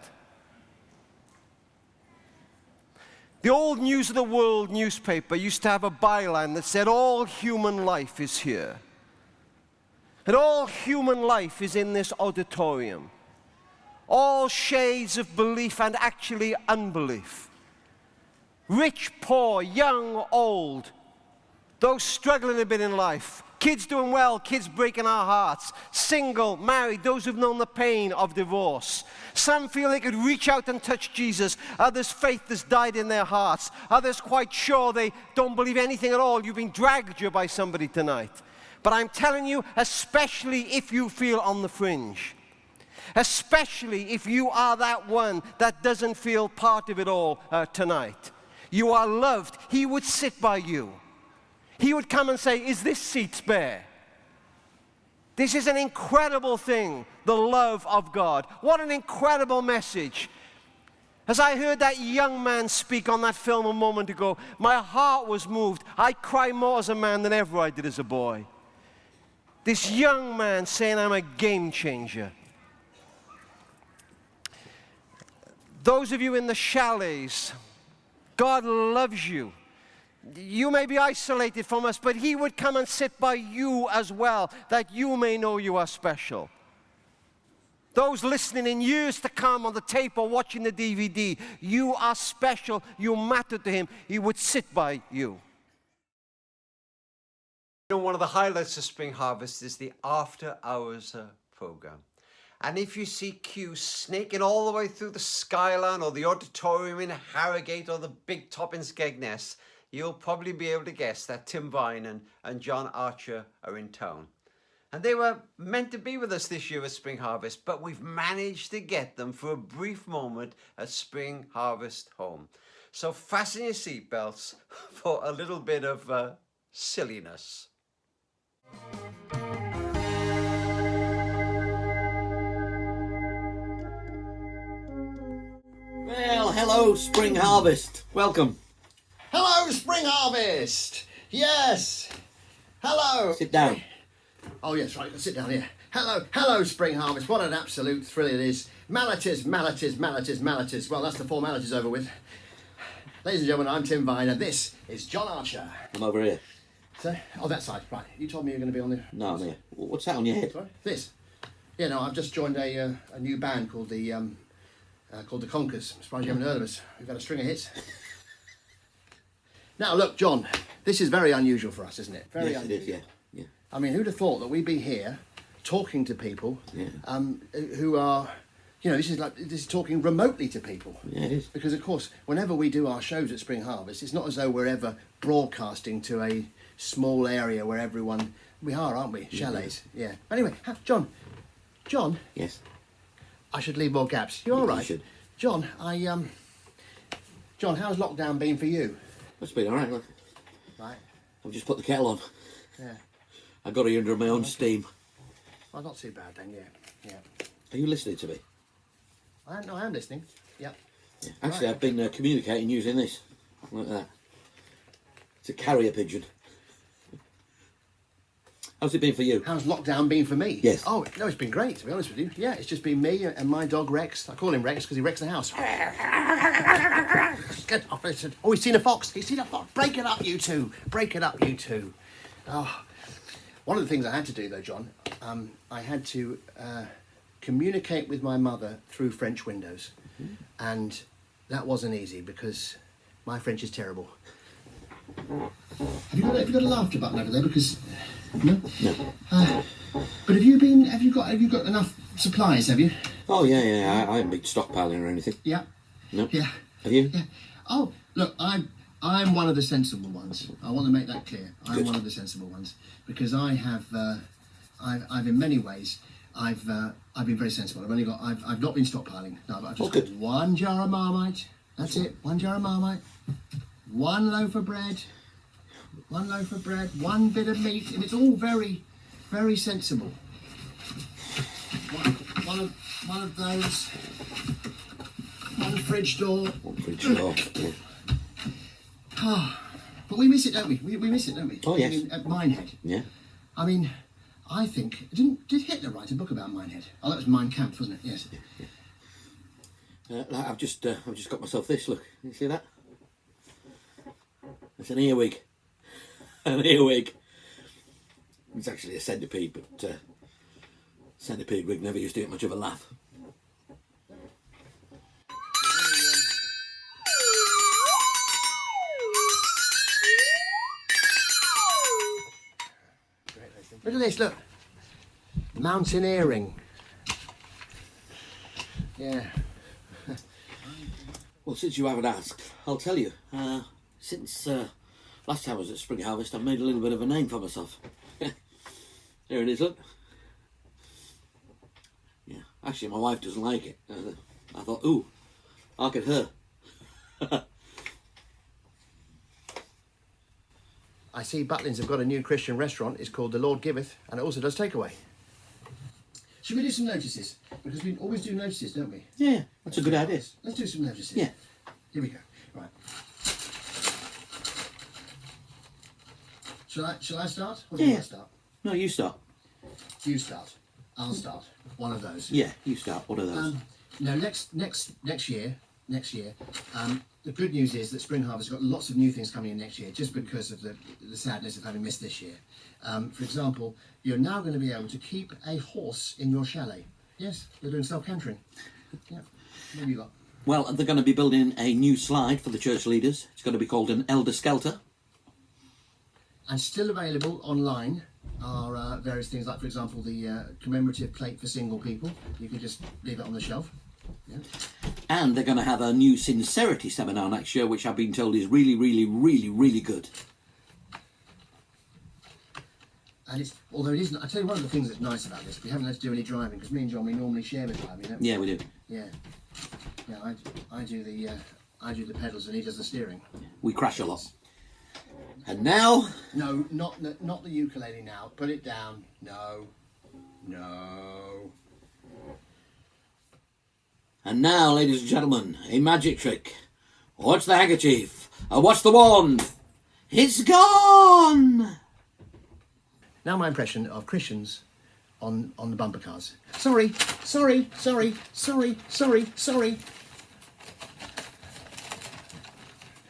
The old News of the World newspaper used to have a byline that said, all human life is here. And all human life is in this auditorium. All shades of belief and actually unbelief. Rich, poor, young, old. Those struggling a bit in life. Kids doing well, kids breaking our hearts. Single, married, those who've known the pain of divorce. Some feel they could reach out and touch Jesus. Others, faith has died in their hearts. Others quite sure they don't believe anything at all. You've been dragged here by somebody tonight. But I'm telling you, especially if you feel on the fringe. Especially if you are that one that doesn't feel part of it all tonight. You are loved. He would sit by you. He would come and say, is this seat spare? This is an incredible thing, the love of God. What an incredible message. As I heard that young man speak on that film a moment ago, my heart was moved. I cry more as a man than ever I did as a boy. This young man saying, I'm a game changer. Those of you in the chalets, God loves you. You may be isolated from us, but he would come and sit by you as well, that you may know you are special. Those listening in years to come on the tape or watching the DVD, you are special, you matter to him. He would sit by you. You know, one of the highlights of Spring Harvest is the After Hours program. And if you see Q snaking all the way through the Skyline or the auditorium in Harrogate or the Big Top in Skegness, you'll probably be able to guess that Tim Vine and John Archer are in town. And they were meant to be with us this year at Spring Harvest, but we've managed to get them for a brief moment at Spring Harvest Home. So fasten your seatbelts for a little bit of silliness. Well, hello, Spring Harvest. Welcome. Hello, Spring Harvest. Yes. Hello. Sit down. Oh, yes, right. Sit down here. Hello, Spring Harvest. What an absolute thrill it is. Malleters. Well, that's the formalities over with. Ladies and gentlemen, I'm Tim Vine, and this is John Archer. I'm over here. So, oh, that side. Right. You told me you were going to be on the... No, I'm here. What's that on your head? Sorry? This. Yeah, no, I've just joined a new band called the Conkers. I'm surprised you haven't heard of us. We've had a string of hits. Now, look, John, this is very unusual for us, isn't it? Very yes, unusual. It is, yeah. I mean, who'd have thought that we'd be here talking to people who are, you know, this is talking remotely to people. Yeah, it is. Because, of course, whenever we do our shows at Spring Harvest, it's not as though we're ever broadcasting to a small area where everyone... We are, aren't we? Chalets. Yeah. Anyway, John. Yes? I should leave more gaps. You all right? You should. John, John, how's lockdown been for you? It's been all right, look. Right. I've just put the kettle on. Yeah. I got it under my own steam. Well, not too bad then, yeah. Are you listening to me? I am listening. Yeah. Actually, Right. I've been communicating using this. Like that. It's a carrier pigeon. How's it been for you? How's lockdown been for me? Yes. Oh, no, it's been great, to be honest with you. Yeah, it's just been me and my dog Rex. I call him Rex because he wrecks the house. Get off, listen. Oh, he's seen a fox. Break it up, you two. Oh. One of the things I had to do, though, John, I had to communicate with my mother through French windows. And that wasn't easy because my French is terrible. Have you got a laughter button over there? Because No. But have you got enough supplies? Have you? Oh yeah. I haven't been stockpiling or anything. Yeah. No. Yeah. Have you? Yeah. Oh, look, I'm one of the sensible ones. I want to make that clear. I'm Good. one of the sensible ones because I've in many ways I've been very sensible. I've not been stockpiling. No, but I've just got 1 jar of Marmite. That's it. 1 jar of Marmite. 1 loaf of bread. 1 loaf of bread. 1 bit of meat, and it's all very, very sensible. One of those. 1 fridge door. 1 fridge door. Yeah. Oh, but we miss it, don't we? We miss it, don't we? Oh, yes. I mean, at Minehead. Yeah. I mean, I think did Hitler write a book about Minehead? Oh, that was Mein Kampf, wasn't it? Yes. I've just got myself this. Look, you see that? It's an earwig. An earwig. It's actually a centipede, but centipede wig never used to get much of a laugh. Look at this, look. Mountaineering. Yeah. Well, since you haven't asked, I'll tell you. Since last time I was at Spring Harvest, I've made a little bit of a name for myself. There it is, look. Yeah, actually my wife doesn't like it. I thought, ooh, look at her. I see Butlins have got a new Christian restaurant. It's called The Lord Giveth, and it also does takeaway. Should we do some notices? Because we always do notices, don't we? Yeah, that's a good idea. Let's do some notices. Yeah. Here we go. Right. Shall I start? Or do you want to start? No, you start. You start. I'll start. One of those. Yeah, you start. What are those? No, next year. The good news is that Spring Harvest has got lots of new things coming in next year, just because of the sadness of having missed this year. For example, you're now going to be able to keep a horse in your chalet. Yes, they're doing self-cantering. Yeah. What have you got? Well, they're going to be building a new slide for the church leaders. It's going to be called an Elder Skelter. And still available online are various things like, for example, the commemorative plate for single people. You can just leave it on the shelf. Yeah. And they're going to have a new sincerity seminar next year, which I've been told is really, really, really, really good. And although it isn't, I tell you one of the things that's nice about this, we haven't had to do any driving, because me and John, we normally share the driving, don't we? Yeah, we do. Yeah. Yeah, I do the pedals and he does the steering. We crash a lot. And now? No, not the ukulele now. Put it down. No. And now, ladies and gentlemen, a magic trick. What's the handkerchief? What's the wand? It's gone! Now my impression of Christians on the bumper cars. Sorry.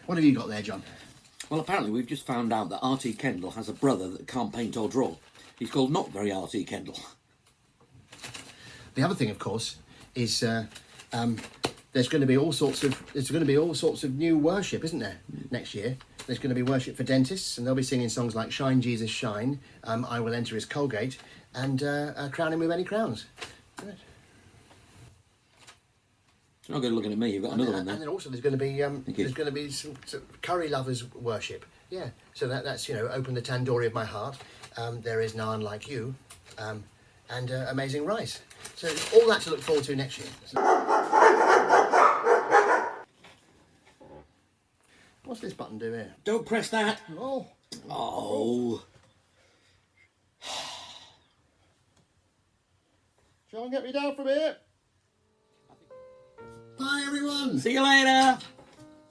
What have you got there, John? Well, apparently we've just found out that R.T. Kendall has a brother that can't paint or draw. He's called Not Very R.T. Kendall. The other thing, of course, is there's going to be all sorts of new worship, isn't there? Next year, there's going to be worship for dentists, and they'll be singing songs like "Shine, Jesus, Shine," "I Will Enter His Colgate," and "Crown Him with Many Crowns." Good. You're not good looking at me. You've got another one there. And then also there's going to be some curry lovers worship. Yeah. So that's open the tandoori of my heart. There is none like you, and amazing rice. So all that to look forward to next year. What's this button do here? Don't press that. Oh. Oh. John, get me down from here. Bye, everyone. See you later.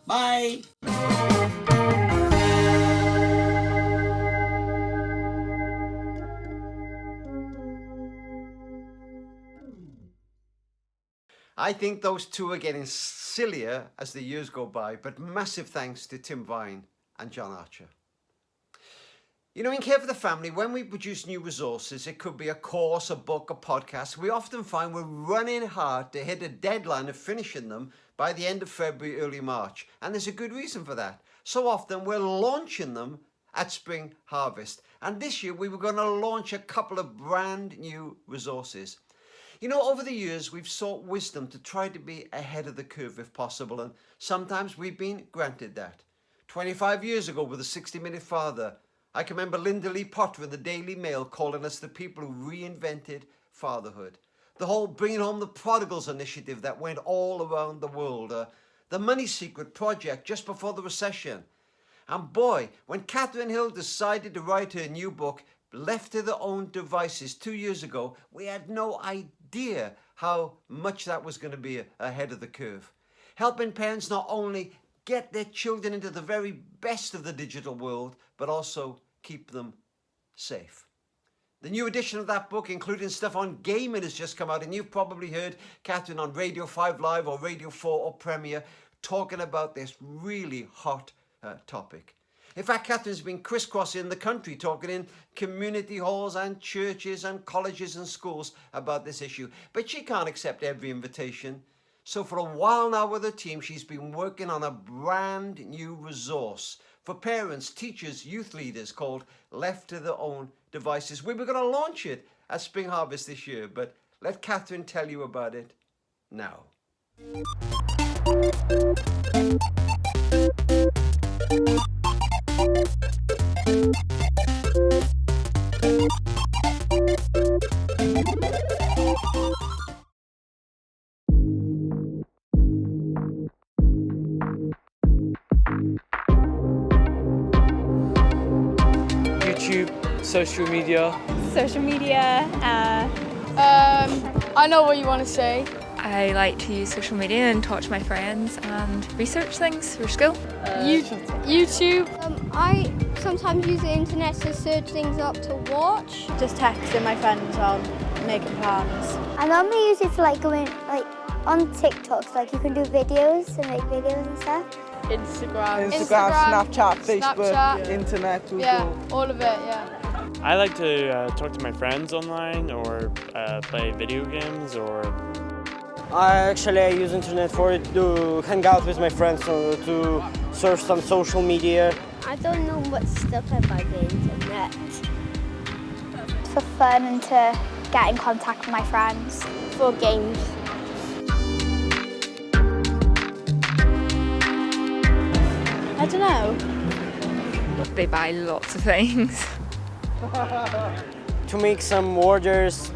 Bye. I think those two are getting sillier as the years go by, but massive thanks to Tim Vine and John Archer. You know, in Care for the Family, when we produce new resources, it could be a course, a book, a podcast, we often find we're running hard to hit a deadline of finishing them by the end of February, early March. And there's a good reason for that. So often we're launching them at Spring Harvest. And this year we were going to launch a couple of brand new resources. You know, over the years we've sought wisdom to try to be ahead of the curve if possible, and sometimes we've been granted that. 25 years ago with the 60-Minute Father, I can remember Linda Lee Potter in the Daily Mail calling us the people who reinvented fatherhood. The whole Bringing Home the Prodigals initiative that went all around the world. The Money Secret project just before the recession. And boy, when Catherine Hill decided to write her new book, Left to Their Own Devices, 2 years ago, we had no idea how much that was going to be ahead of the curve. Helping parents not only get their children into the very best of the digital world, but also keep them safe. The new edition of that book, including stuff on gaming, has just come out, and you've probably heard Catherine on Radio 5 Live or Radio 4 or Premier talking about this really hot topic. In fact, Catherine's been crisscrossing the country, talking in community halls and churches and colleges and schools about this issue. But she can't accept every invitation. So for a while now with her team, she's been working on a brand new resource for parents, teachers, youth leaders called Left to Their Own Devices. We were going to launch it at Spring Harvest this year, but let Catherine tell you about it now. YouTube, social media. Social media. I know what you want to say. I like to use social media and talk to my friends and research things for school. YouTube. I sometimes use the internet to search things up to watch. Just texting my friends on making plans. I normally use it for like going like on TikToks, like you can do videos and make videos and stuff. Instagram, Snapchat, Facebook, Snapchat. internet, Google. Yeah, all of it, yeah. I like to talk to my friends online or play video games or... I use internet for it to hang out with my friends, to surf some social media. I don't know what stuff about the internet. For fun and to get in contact with my friends. For games. I don't know. They buy lots of things. To make some orders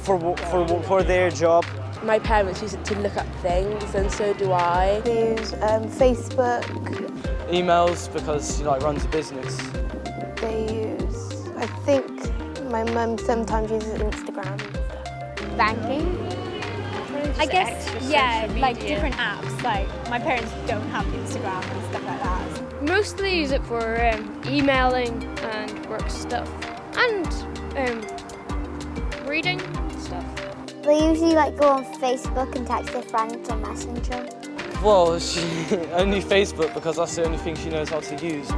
for their job. My parents use it to look up things, and so do I. They use Facebook. Emails, because it runs a business. They use, I think my mum sometimes uses Instagram. Banking. I guess, yeah, like different apps. Like my parents don't have Instagram and stuff like that. Mostly use it for emailing and work stuff and reading stuff. They usually go on Facebook and text their friends on Messenger. Well, only Facebook, because that's the only thing she knows how to use.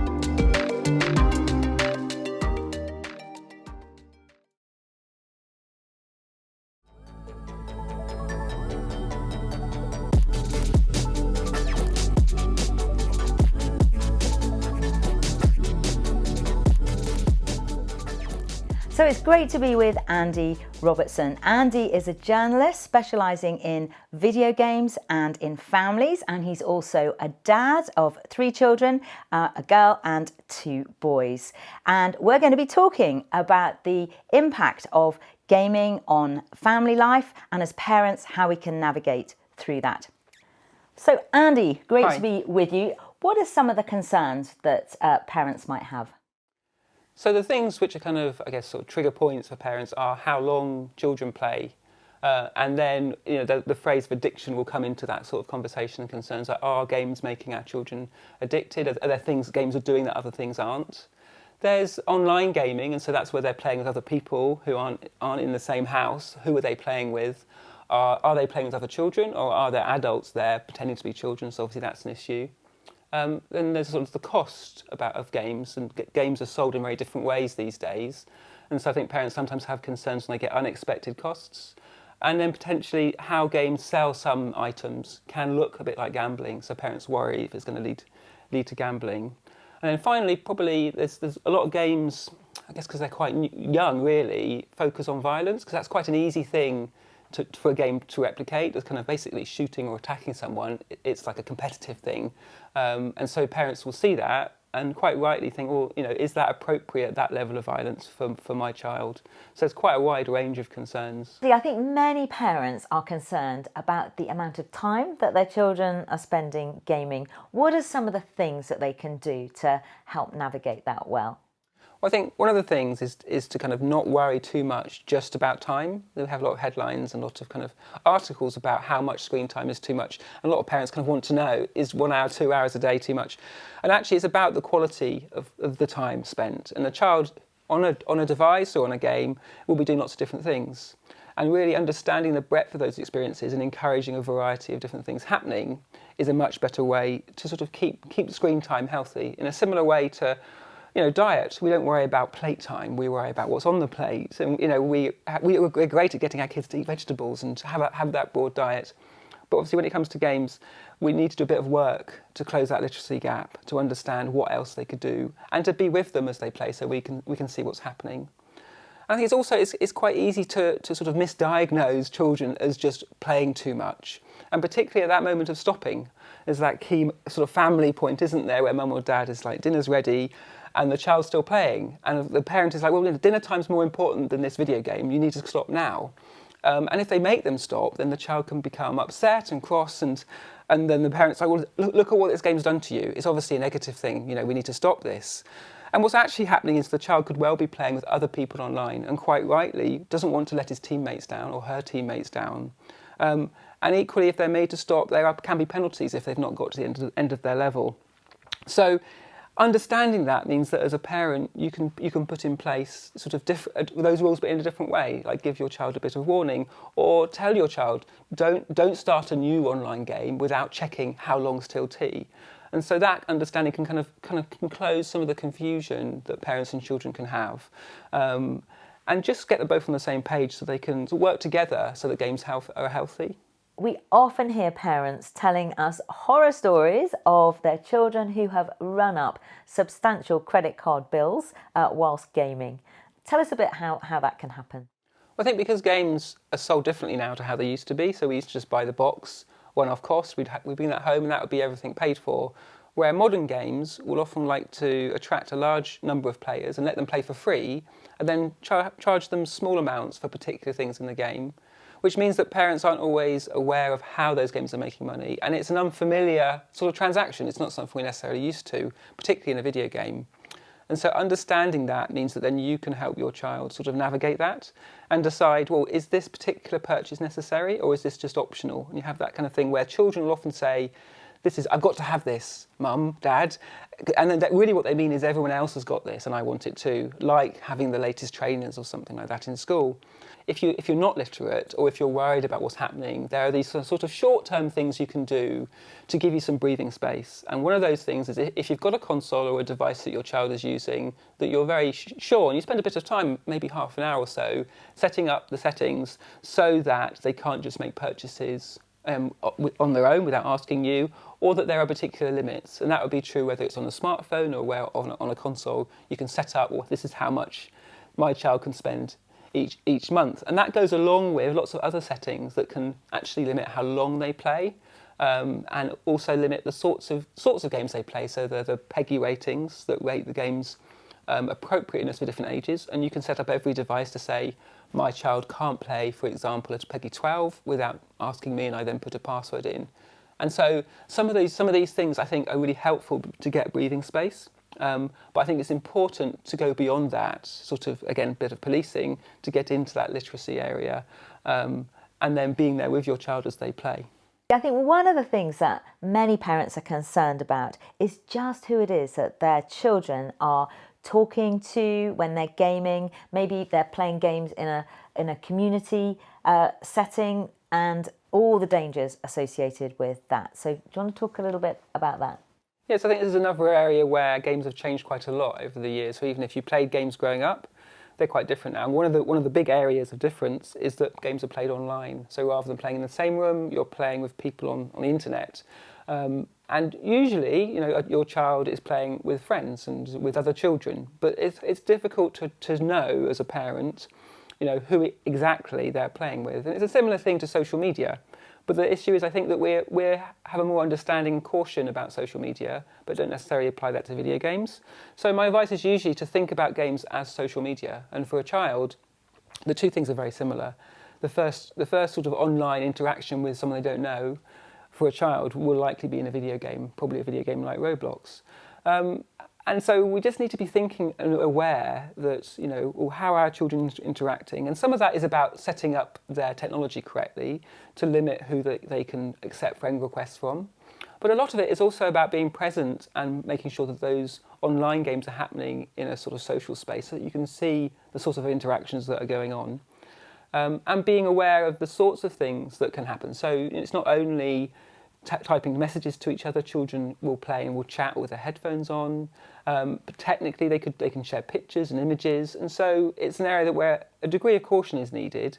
So it's great to be with Andy Robertson. Andy is a journalist specialising in video games and in families, and he's also a dad of 3 children, a girl and 2 boys. And we're going to be talking about the impact of gaming on family life and as parents, how we can navigate through that. So Andy, great to be with you. What are some of the concerns that parents might have? So the things which are kind of, I guess, sort of trigger points for parents are how long children play. And then, the phrase of addiction will come into that sort of conversation and concerns like, are games making our children addicted? Are there things games are doing that other things aren't? There's online gaming, and so that's where they're playing with other people who aren't in the same house. Who are they playing with? Are they playing with other children, or are there adults there pretending to be children? So obviously that's an issue. Then there's sort of the cost of games, and games are sold in very different ways these days. And so I think parents sometimes have concerns when they get unexpected costs. And then potentially how games sell some items can look a bit like gambling, so parents worry if it's going to lead to gambling. And then finally, probably there's a lot of games, I guess because they're quite young really, focus on violence, because that's quite an easy thing for a game to replicate. It's kind of basically shooting or attacking someone. It's like a competitive thing. And so parents will see that and quite rightly think, well, you know, is that appropriate, that level of violence for my child? So it's quite a wide range of concerns. See, I think many parents are concerned about the amount of time that their children are spending gaming. What are some of the things that they can do to help navigate that well? Well, I think one of the things is to kind of not worry too much just about time. We have a lot of headlines and a lot of kind of articles about how much screen time is too much. And a lot of parents kind of want to know, is 1 hour, 2 hours a day too much? And actually it's about the quality of the time spent. And a child on a device or on a game will be doing lots of different things. And really understanding the breadth of those experiences and encouraging a variety of different things happening is a much better way to sort of keep the screen time healthy. In a similar way to, you know, diet, we don't worry about plate time, we worry about what's on the plate. And, you know, we're great at getting our kids to eat vegetables and to have that broad diet. But obviously when it comes to games, we need to do a bit of work to close that literacy gap, to understand what else they could do, and to be with them as they play so we can see what's happening. I think it's also, it's quite easy to sort of misdiagnose children as just playing too much. And particularly at that moment of stopping, there's that key sort of family point, isn't there, where mum or dad is like, dinner's ready, and the child's still playing. And the parent is like, well, dinner time's more important than this video game, you need to stop now. And if they make them stop, then the child can become upset and cross, and then the parent's like, well, look at what this game's done to you. It's obviously a negative thing, you know, we need to stop this. And what's actually happening is the child could well be playing with other people online and quite rightly doesn't want to let his teammates down or her teammates down. And equally, if they're made to stop, there can be penalties if they've not got to the end of their level. So understanding that means that as a parent, you can put in place sort of those rules, but in a different way. Like give your child a bit of warning, or tell your child don't start a new online game without checking how long's till tea. And so that understanding can kind of close some of the confusion that parents and children can have, and just get them both on the same page so they can work together so that games are healthy. We often hear parents telling us horror stories of their children who have run up substantial credit card bills whilst gaming. Tell us a bit how that can happen. Well, I think because games are sold differently now to how they used to be, so we used to just buy the box, one-off cost, we'd bring that home and that would be everything paid for. Where modern games will often like to attract a large number of players and let them play for free, and then charge them small amounts for particular things in the game, which means that parents aren't always aware of how those games are making money. And it's an unfamiliar sort of transaction. It's not something we're necessarily used to, particularly in a video game. And so understanding that means that then you can help your child sort of navigate that and decide, well, is this particular purchase necessary or is this just optional? And you have that kind of thing where children will often say, I've got to have this, mum, dad. And then really what they mean is everyone else has got this and I want it too, like having the latest trainers or something like that in school. If you're not literate or if you're worried about what's happening, there are these sort of short-term things you can do to give you some breathing space. And one of those things is if you've got a console or a device that your child is using that you're very sure, and you spend a bit of time, maybe half an hour or so, setting up the settings so that they can't just make purchases on their own without asking you, or that there are particular limits. And that would be true whether it's on a smartphone or where on a console. You can set up, well, this is how much my child can spend each month. And that goes along with lots of other settings that can actually limit how long they play, and also limit the sorts of games they play. So they're the PEGI ratings that rate the game's appropriateness for different ages. And you can set up every device to say, my child can't play, for example, at PEGI 12 without asking me, and I then put a password in. And so some of these things I think are really helpful to get breathing space. But I think it's important to go beyond that, sort of, again, bit of policing, to get into that literacy area, and then being there with your child as they play. I think one of the things that many parents are concerned about is just who it is that their children are talking to when they're gaming. Maybe they're playing games in a community setting and all the dangers associated with that. So do you want to talk a little bit about that? Yes, I think this is another area where games have changed quite a lot over the years. So even if you played games growing up, they're quite different now. And one of the big areas of difference is that games are played online. So rather than playing in the same room, you're playing with people on the internet. And usually, your child is playing with friends and with other children, but it's difficult to know as a parent, who exactly they're playing with. And it's a similar thing to social media. But the issue is, I think that we have a more understanding and caution about social media, but don't necessarily apply that to video games. So my advice is usually to think about games as social media. And for a child, the two things are very similar. The first sort of online interaction with someone they don't know for a child will likely be in a video game, probably a video game like Roblox. And so we just need to be thinking and aware that, how our children are interacting. And some of that is about setting up their technology correctly to limit who they can accept friend requests from. But a lot of it is also about being present and making sure that those online games are happening in a sort of social space so that you can see the sorts of interactions that are going on. And being aware of the sorts of things that can happen. So it's not only typing messages to each other. Children will play and will chat with their headphones on. But technically, they can share pictures and images, and so it's an area where a degree of caution is needed.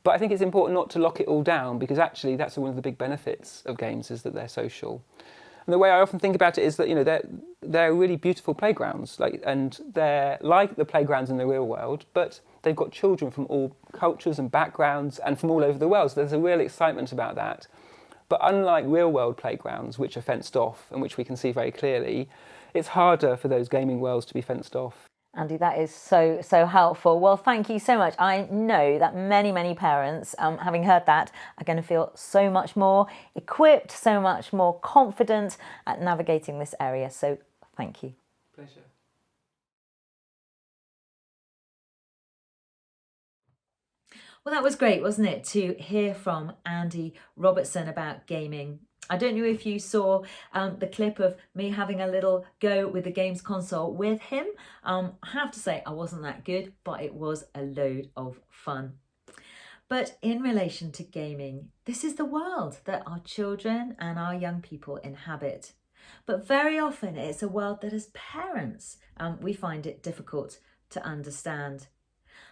But I think it's important not to lock it all down, because actually that's one of the big benefits of games, is that they're social. And the way I often think about it is that they're really beautiful playgrounds, and they're like the playgrounds in the real world, but they've got children from all cultures and backgrounds and from all over the world. So there's a real excitement about that. But unlike real-world playgrounds, which are fenced off and which we can see very clearly, it's harder for those gaming worlds to be fenced off. Andy, that is so helpful. Well, thank you so much. I know that many parents, having heard that, are going to feel so much more equipped, so much more confident at navigating this area. So thank you. Pleasure. Well, that was great, wasn't it, to hear from Andy Robertson about gaming. I don't know if you saw the clip of me having a little go with the games console with him. I have to say I wasn't that good, but it was a load of fun. But in relation to gaming, this is the world that our children and our young people inhabit. But very often it's a world that as parents, we find it difficult to understand.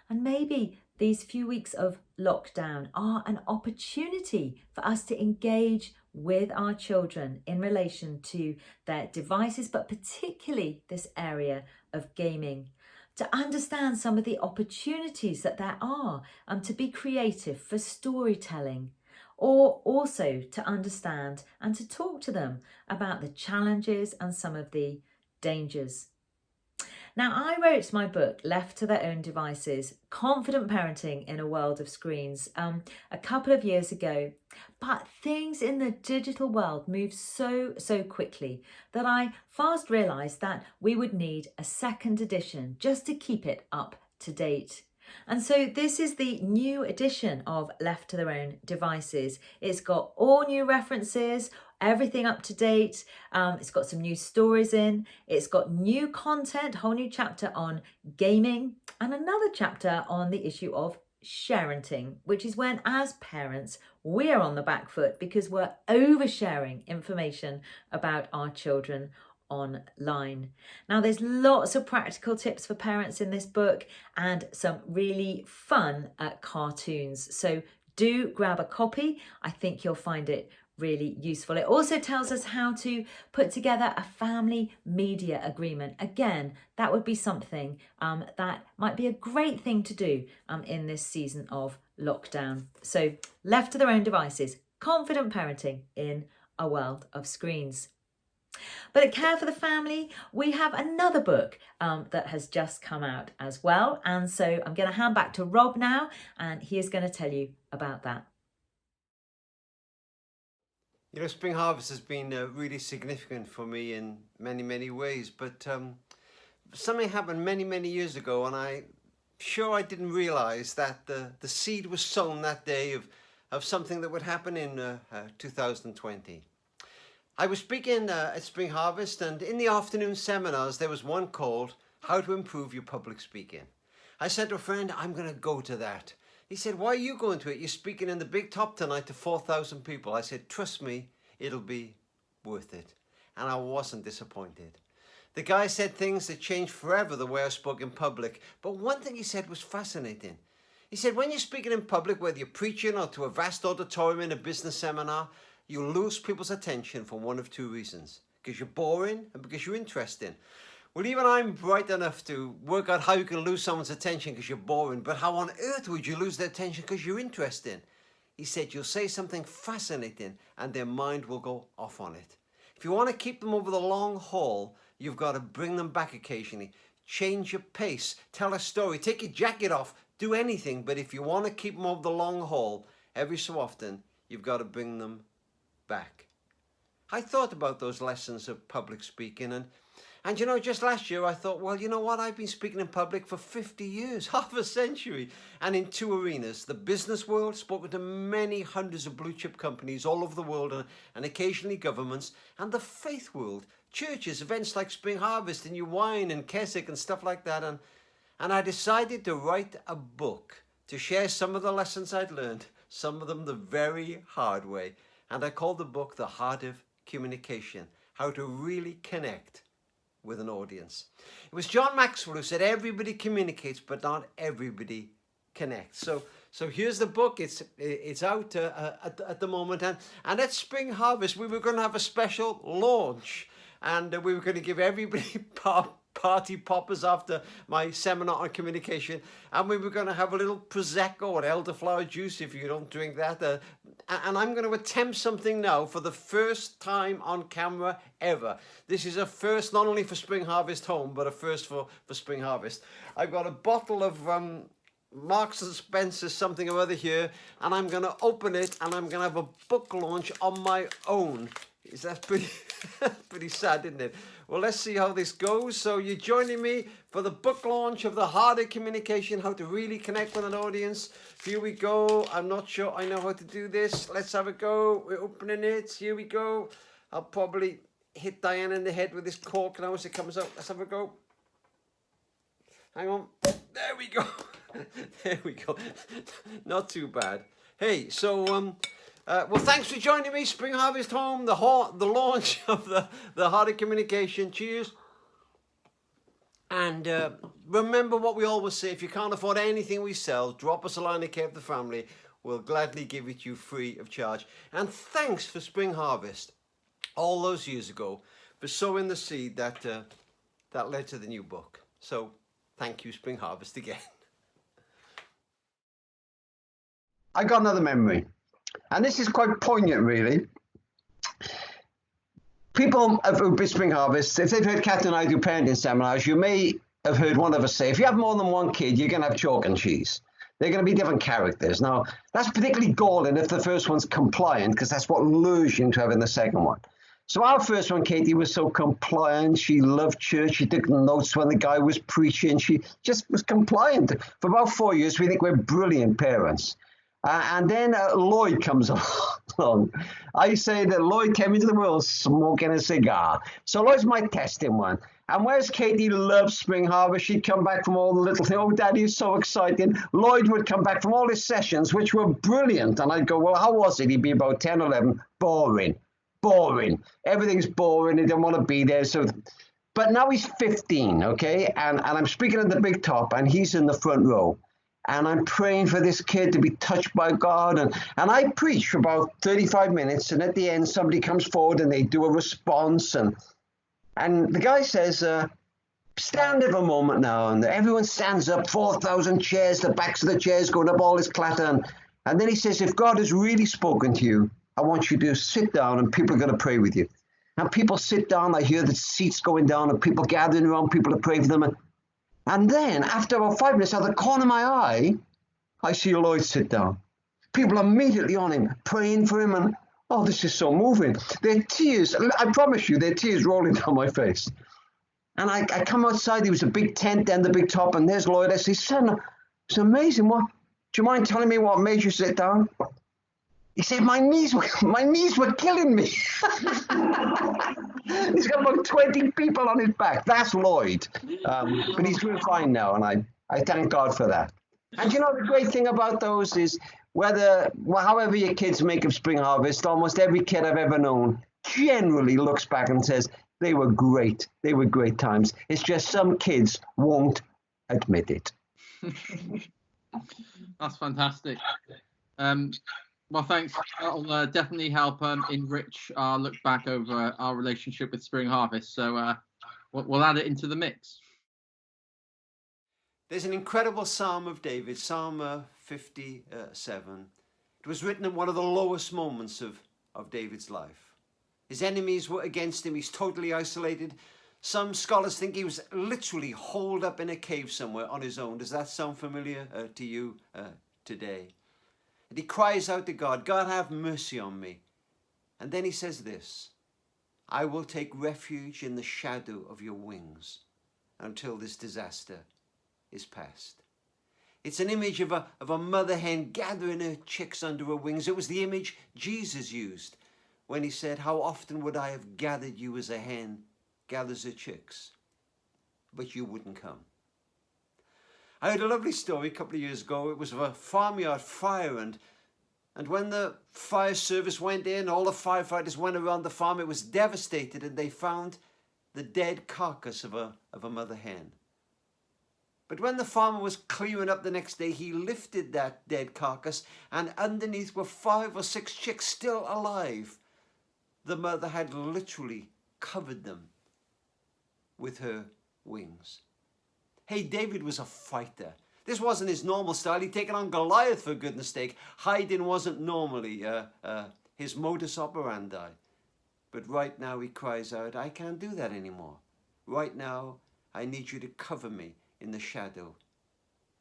And maybe these few weeks of lockdown are an opportunity for us to engage with our children in relation to their devices, but particularly this area of gaming, to understand some of the opportunities that there are to be creative for storytelling, or also to understand and to talk to them about the challenges and some of the dangers. Now, I wrote my book, Left to Their Own Devices, Confident Parenting in a World of Screens, a couple of years ago. But things in the digital world move so quickly that I fast realised that we would need a second edition just to keep it up to date. And so this is the new edition of Left to Their Own Devices. It's got all new references, everything up to date. It's got some new stories in. It's got new content, whole new chapter on gaming, and another chapter on the issue of sharenting, which is when, as parents, we're on the back foot because we're oversharing information about our children online. Now, there's lots of practical tips for parents in this book and some really fun cartoons. So do grab a copy. I think you'll find it really useful. It also tells us how to put together a family media agreement. Again, that would be something that might be a great thing to do in this season of lockdown. So, Left to Their Own Devices, Confident Parenting in a World of Screens. But at Care for the Family, we have another book that has just come out as well. And so I'm going to hand back to Rob now, and he is going to tell you about that. Spring Harvest has been really significant for me in many ways, but something happened many years ago, and I'm sure I didn't realise that the seed was sown that day of something that would happen in 2020. I was speaking at Spring Harvest, and in the afternoon seminars there was one called How to Improve Your Public Speaking. I said to a friend, I'm going to go to that. He said, why are you going to it? You're speaking in the big top tonight to 4,000 people. I said, trust me, it'll be worth it. And I wasn't disappointed. The guy said things that changed forever the way I spoke in public. But one thing he said was fascinating. He said, when you're speaking in public, whether you're preaching or to a vast auditorium in a business seminar, you lose people's attention for one of two reasons. Because you're boring and because you're interesting. Well, even I'm bright enough to work out how you can lose someone's attention because you're boring, but how on earth would you lose their attention because you're interesting? He said, you'll say something fascinating and their mind will go off on it. If you want to keep them over the long haul, you've got to bring them back occasionally. Change your pace, tell a story, take your jacket off, do anything. But if you want to keep them over the long haul, every so often, you've got to bring them back. I thought about those lessons of public speaking and you know, just last year I thought, well, you know what? I've been speaking in public for 50 years, half a century, and in two arenas. The business world, spoken to many hundreds of blue chip companies all over the world and occasionally governments, and the faith world, churches, events like Spring Harvest and New Wine and Keswick and stuff like that. And I decided to write a book to share some of the lessons I'd learned, some of them the very hard way. And I called the book The Heart of Communication, How to Really Connect with an Audience. It was John Maxwell who said everybody communicates, but not everybody connects. So here's the book. It's out at the moment. And at Spring Harvest, we were going to have a special launch. And we were going to give everybody party poppers after my seminar on communication. And we were going to have a little Prosecco or elderflower juice if you don't drink that. And I'm going to attempt something now for the first time on camera ever. This is a first not only for Spring Harvest Home, but a first for Spring Harvest. I've got a bottle of Marks and Spencer's something or other here, and I'm going to open it and I'm going to have a book launch on my own. Is that pretty sad, isn't it? Well, let's see how this goes. So you're joining me for the book launch of The Heart of Communication, How to Really Connect with an Audience. Here we go. I'm not sure I know how to do this. Let's have a go. We're opening it. Here we go. I'll probably hit Diane in the head with this cork now as it comes out. Let's have a go. Hang on. There we go. There we go. Not too bad. Hey, so well, thanks for joining me. Spring Harvest Home, the launch of the Heart of Communication. Cheers. And remember what we always say: if you can't afford anything we sell, drop us a line of Care for the Family. We'll gladly give it to you free of charge. And thanks for Spring Harvest all those years ago for sowing the seed that led to the new book. So thank you, Spring Harvest, again. I got another memory. And this is quite poignant, really. People who've been Spring Harvest, if they've heard Kath and I do parenting seminars, you may have heard one of us say, if you have more than one kid, you're going to have chalk and cheese. They're going to be different characters. Now, that's particularly galling if the first one's compliant, because that's what lures you into having the second one. So our first one, Katie, was so compliant. She loved church. She took notes when the guy was preaching. She just was compliant. For about 4 years, we think we're brilliant parents. And then Lloyd comes along. I say that Lloyd came into the world smoking a cigar. So Lloyd's my testing one. And whereas Katie loves Spring Harvest, she'd come back from all the little things. Oh, Daddy, it's so exciting. Lloyd would come back from all his sessions, which were brilliant. And I'd go, well, how was it? He'd be about 10, 11. Boring. Everything's boring. He didn't want to be there. But now he's 15, okay? And I'm speaking at the big top, and he's in the front row. And I'm praying for this kid to be touched by God. And I preach for about 35 minutes. And at the end, somebody comes forward and they do a response. And the guy says, stand up a moment now. And everyone stands up, 4,000 chairs, the backs of the chairs going up, all this clatter. And then he says, if God has really spoken to you, I want you to sit down and people are going to pray with you. And people sit down. I hear the seats going down and people gathering around people to pray for them. And then, after about 5 minutes, out of the corner of my eye, I see Lloyd sit down. People are immediately on him, praying for him, and, oh, this is so moving. There are tears, I promise you, there are tears rolling down my face. And I come outside, there was a big tent and the big top, and there's Lloyd. I say, son, it's amazing. What? Do you mind telling me what made you sit down? He said, my knees were killing me. He's got about 20 people on his back. That's Lloyd. But he's doing fine now, and I thank God for that. And you know, the great thing about those is however your kids make of Spring Harvest, almost every kid I've ever known generally looks back and says, they were great. They were great times. It's just some kids won't admit it. That's fantastic. Well, thanks. That'll definitely help enrich our look back over our relationship with Spring Harvest. So we'll add it into the mix. There's an incredible Psalm of David, Psalm 57. It was written at one of the lowest moments of David's life. His enemies were against him. He's totally isolated. Some scholars think he was literally holed up in a cave somewhere on his own. Does that sound familiar to you today? And he cries out to God, God, have mercy on me. And then he says this, I will take refuge in the shadow of your wings until this disaster is past. It's an image of a mother hen gathering her chicks under her wings. It was the image Jesus used when he said, how often would I have gathered you as a hen gathers her chicks, but you wouldn't come. I heard a lovely story a couple of years ago. It was of a farmyard fire, and when the fire service went in, all the firefighters went around the farm. It was devastated, and they found the dead carcass of a mother hen. But when the farmer was clearing up the next day, he lifted that dead carcass, and underneath were 5 or 6 chicks still alive. The mother had literally covered them with her wings. Hey, David was a fighter. This wasn't his normal style. He'd taken on Goliath, for goodness sake. Hiding wasn't normally his modus operandi. But right now he cries out, I can't do that anymore. Right now, I need you to cover me in the shadow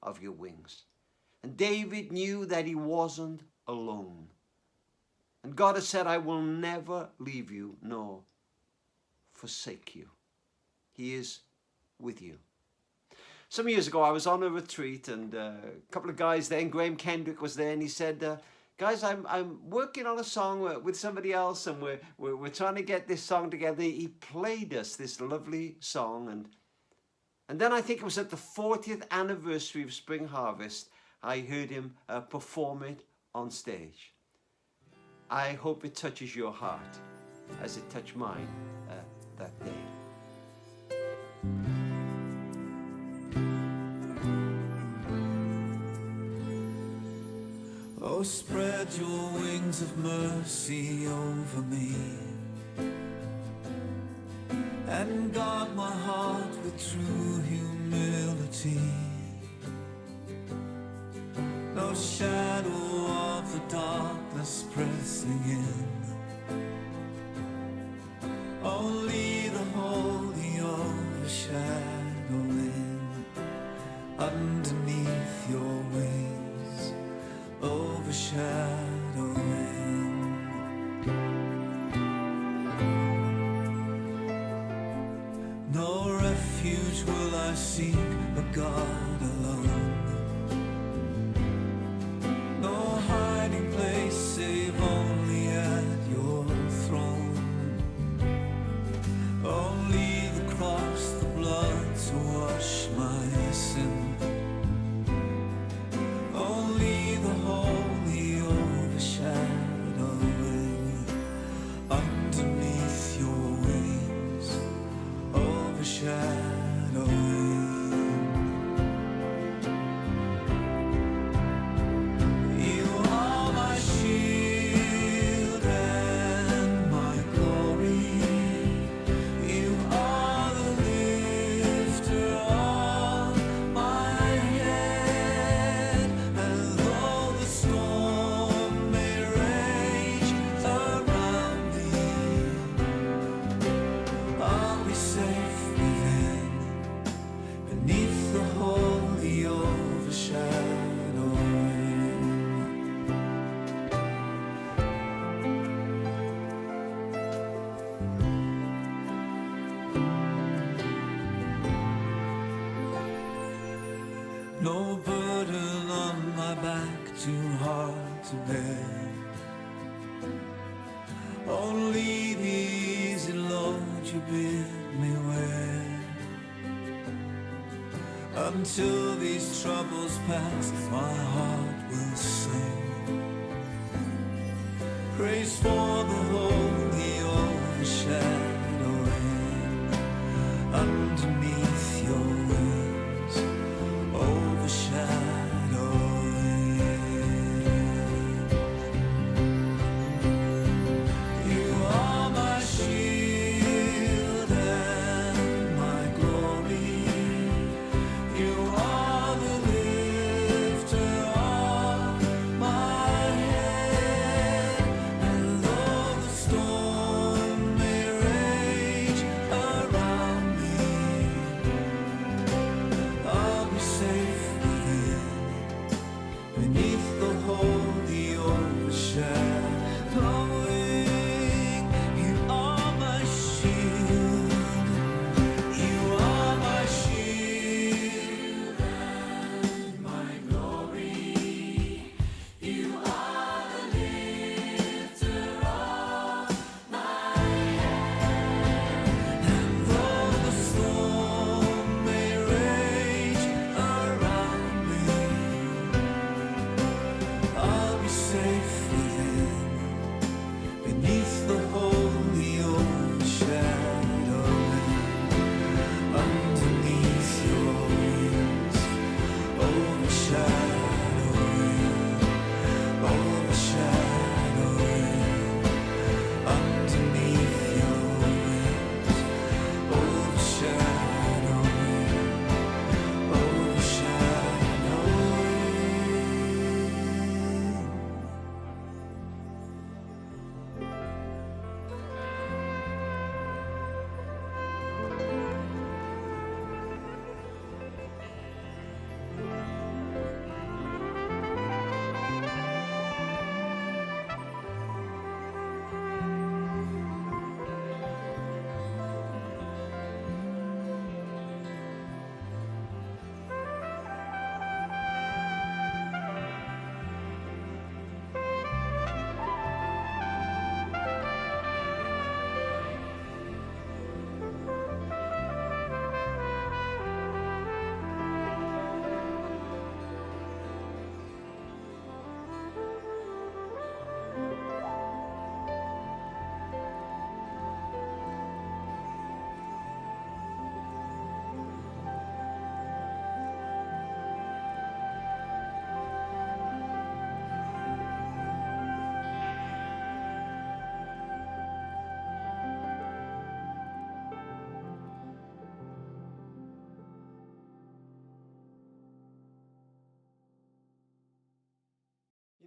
of your wings. And David knew that he wasn't alone. And God has said, I will never leave you nor forsake you. He is with you. Some years ago, I was on a retreat, and a couple of guys then, Graham Kendrick was there, and he said, guys, I'm working on a song with somebody else, and we're trying to get this song together. He played us this lovely song, and then I think it was at the 40th anniversary of Spring Harvest, I heard him perform it on stage. I hope it touches your heart as it touched mine that day. Oh, spread your wings of mercy over me and guard my heart with true humility. No shadow of the darkness pressing in, only the holy overshadowing underneath your wings, overshadowing. No refuge will I seek but God alone. No hiding place save only at your throne. Only the cross, the blood to wash my sin. Only the holy overshadowing underneath your wings, overshadowing. You are my shield and my glory. You are the lifter of my head. And though the storm may rage around me, I'll be safe within, beneath the holy overshadowing. No burden on my back too hard to bear. Only the easy load you bid me wear. Until these troubles pass, my heart will sing praise for the holy overshadowing underneath your wings, overshadowing.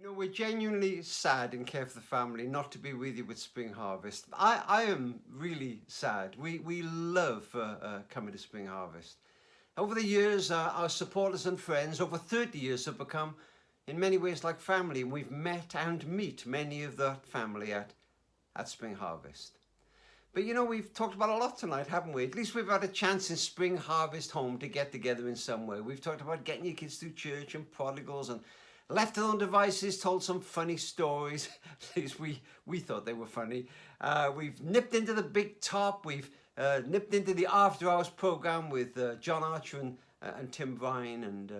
You know, we're genuinely sad in Care for the Family not to be with you with Spring Harvest. I am really sad. We love coming to Spring Harvest. Over the years, our supporters and friends, over 30 years, have become, in many ways, like family. And we've met and meet many of that family at Spring Harvest. But you know, we've talked about a lot tonight, haven't we? At least we've had a chance in Spring Harvest Home to get together in some way. We've talked about getting your kids through church and prodigals and left to their own devices, told some funny stories. At least we thought they were funny. We've nipped into the big top. We've nipped into the After Hours program with John Archer and Tim Vine. And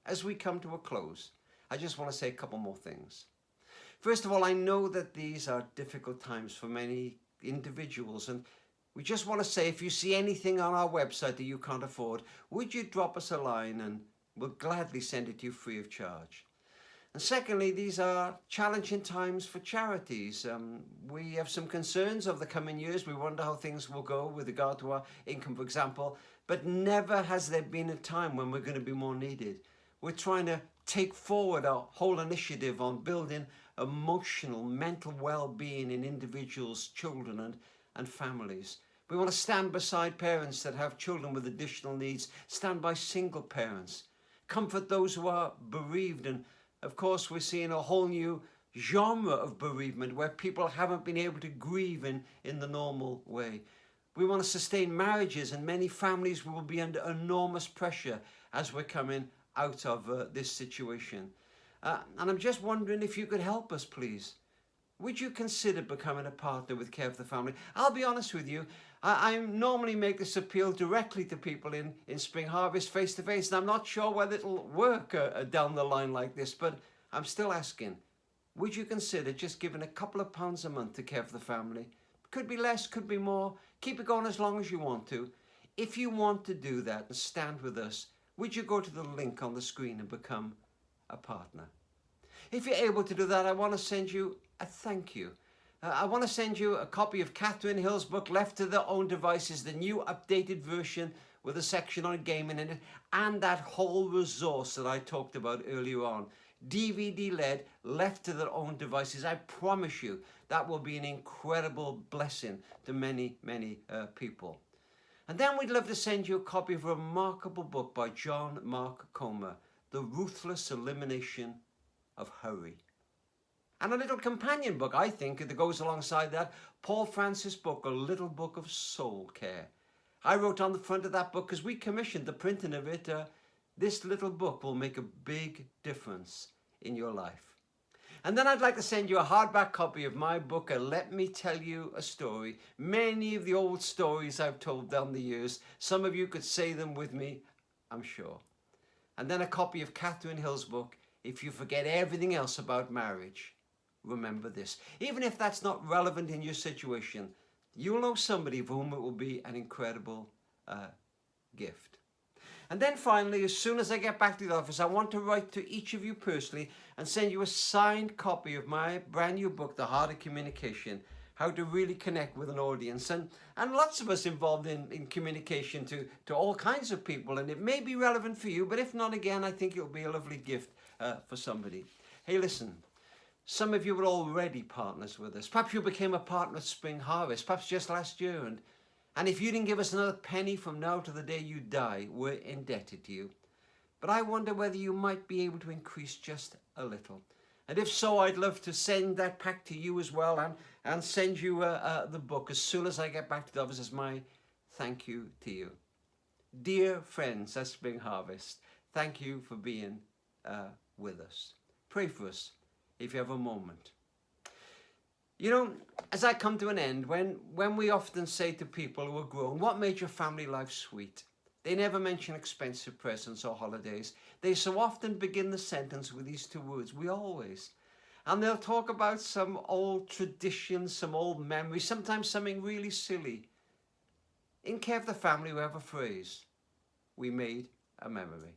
as we come to a close, I just want to say a couple more things. First of all, I know that these are difficult times for many individuals, and we just want to say, if you see anything on our website that you can't afford, would you drop us a line and we'll gladly send it to you free of charge. And secondly, these are challenging times for charities. We have some concerns over the coming years. We wonder how things will go with regard to our income, for example, but never has there been a time when we're going to be more needed. We're trying to take forward our whole initiative on building emotional, mental well-being in individuals, children and families. We want to stand beside parents that have children with additional needs, stand by single parents, comfort those who are bereaved. And of course, we're seeing a whole new genre of bereavement where people haven't been able to grieve in the normal way. We want to sustain marriages, and many families will be under enormous pressure as we're coming out of this situation. And I'm just wondering if you could help us, please. Would you consider becoming a partner with Care for the Family? I'll be honest with you, I normally make this appeal directly to people in Spring Harvest face to face, and I'm not sure whether it'll work down the line like this, but I'm still asking, would you consider just giving a couple of pounds a month to Care for the Family? Could be less, could be more. Keep it going as long as you want to. If you want to do that and stand with us, would you go to the link on the screen and become a partner? If you're able to do that, I want to send you a thank you. I want to send you a copy of Catherine Hill's book, Left to Their Own Devices, the new updated version with a section on gaming in it, and that whole resource that I talked about earlier on. DVD-led, Left to Their Own Devices. I promise you that will be an incredible blessing to many, many people. And then we'd love to send you a copy of a remarkable book by John Mark Comer, The Ruthless Elimination of Hurry. And a little companion book, I think, that goes alongside that, Paul Francis' book, A Little Book of Soul Care. I wrote on the front of that book, because we commissioned the printing of it, this little book will make a big difference in your life. And then I'd like to send you a hardback copy of my book, Let Me Tell You a Story. Many of the old stories I've told down the years. Some of you could say them with me, I'm sure. And then a copy of Catherine Hill's book, If You Forget Everything Else About Marriage, Remember This. Even if that's not relevant in your situation, you'll know somebody for whom it will be an incredible gift. And then finally, as soon as I get back to the office, I want to write to each of you personally and send you a signed copy of my brand new book, The Heart of Communication, How to Really Connect with an Audience. And lots of us involved in communication to all kinds of people, and it may be relevant for you, but if not, again, I think it'll be a lovely gift for somebody. Hey, listen, some of you were already partners with us. Perhaps you became a partner at Spring Harvest, perhaps just last year, and if you didn't give us another penny from now to the day you die, we're indebted to you. But I wonder whether you might be able to increase just a little. And if so, I'd love to send that pack to you as well, and send you the book as soon as I get back to the office as my thank you to you. Dear friends at Spring Harvest, thank you for being with us. Pray for us if you have a moment. You know, as I come to an end, when we often say to people who are grown, what made your family life sweet? They never mention expensive presents or holidays. They so often begin the sentence with these two words, we always. And they'll talk about some old traditions, some old memories, sometimes something really silly. In Care for the Family, we have a phrase, we made a memory.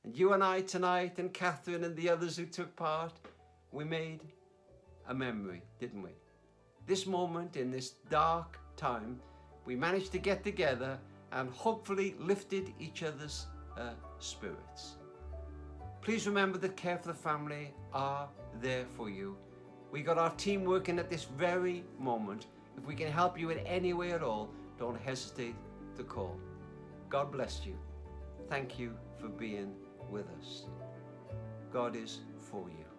And you and I tonight, and Catherine and the others who took part, we made a memory, didn't we? This moment in this dark time, we managed to get together and hopefully lifted each other's spirits. Please remember that Care for the Family are there for you. We got our team working at this very moment. If we can help you in any way at all, don't hesitate to call. God bless you. Thank you for being with us. God is for you.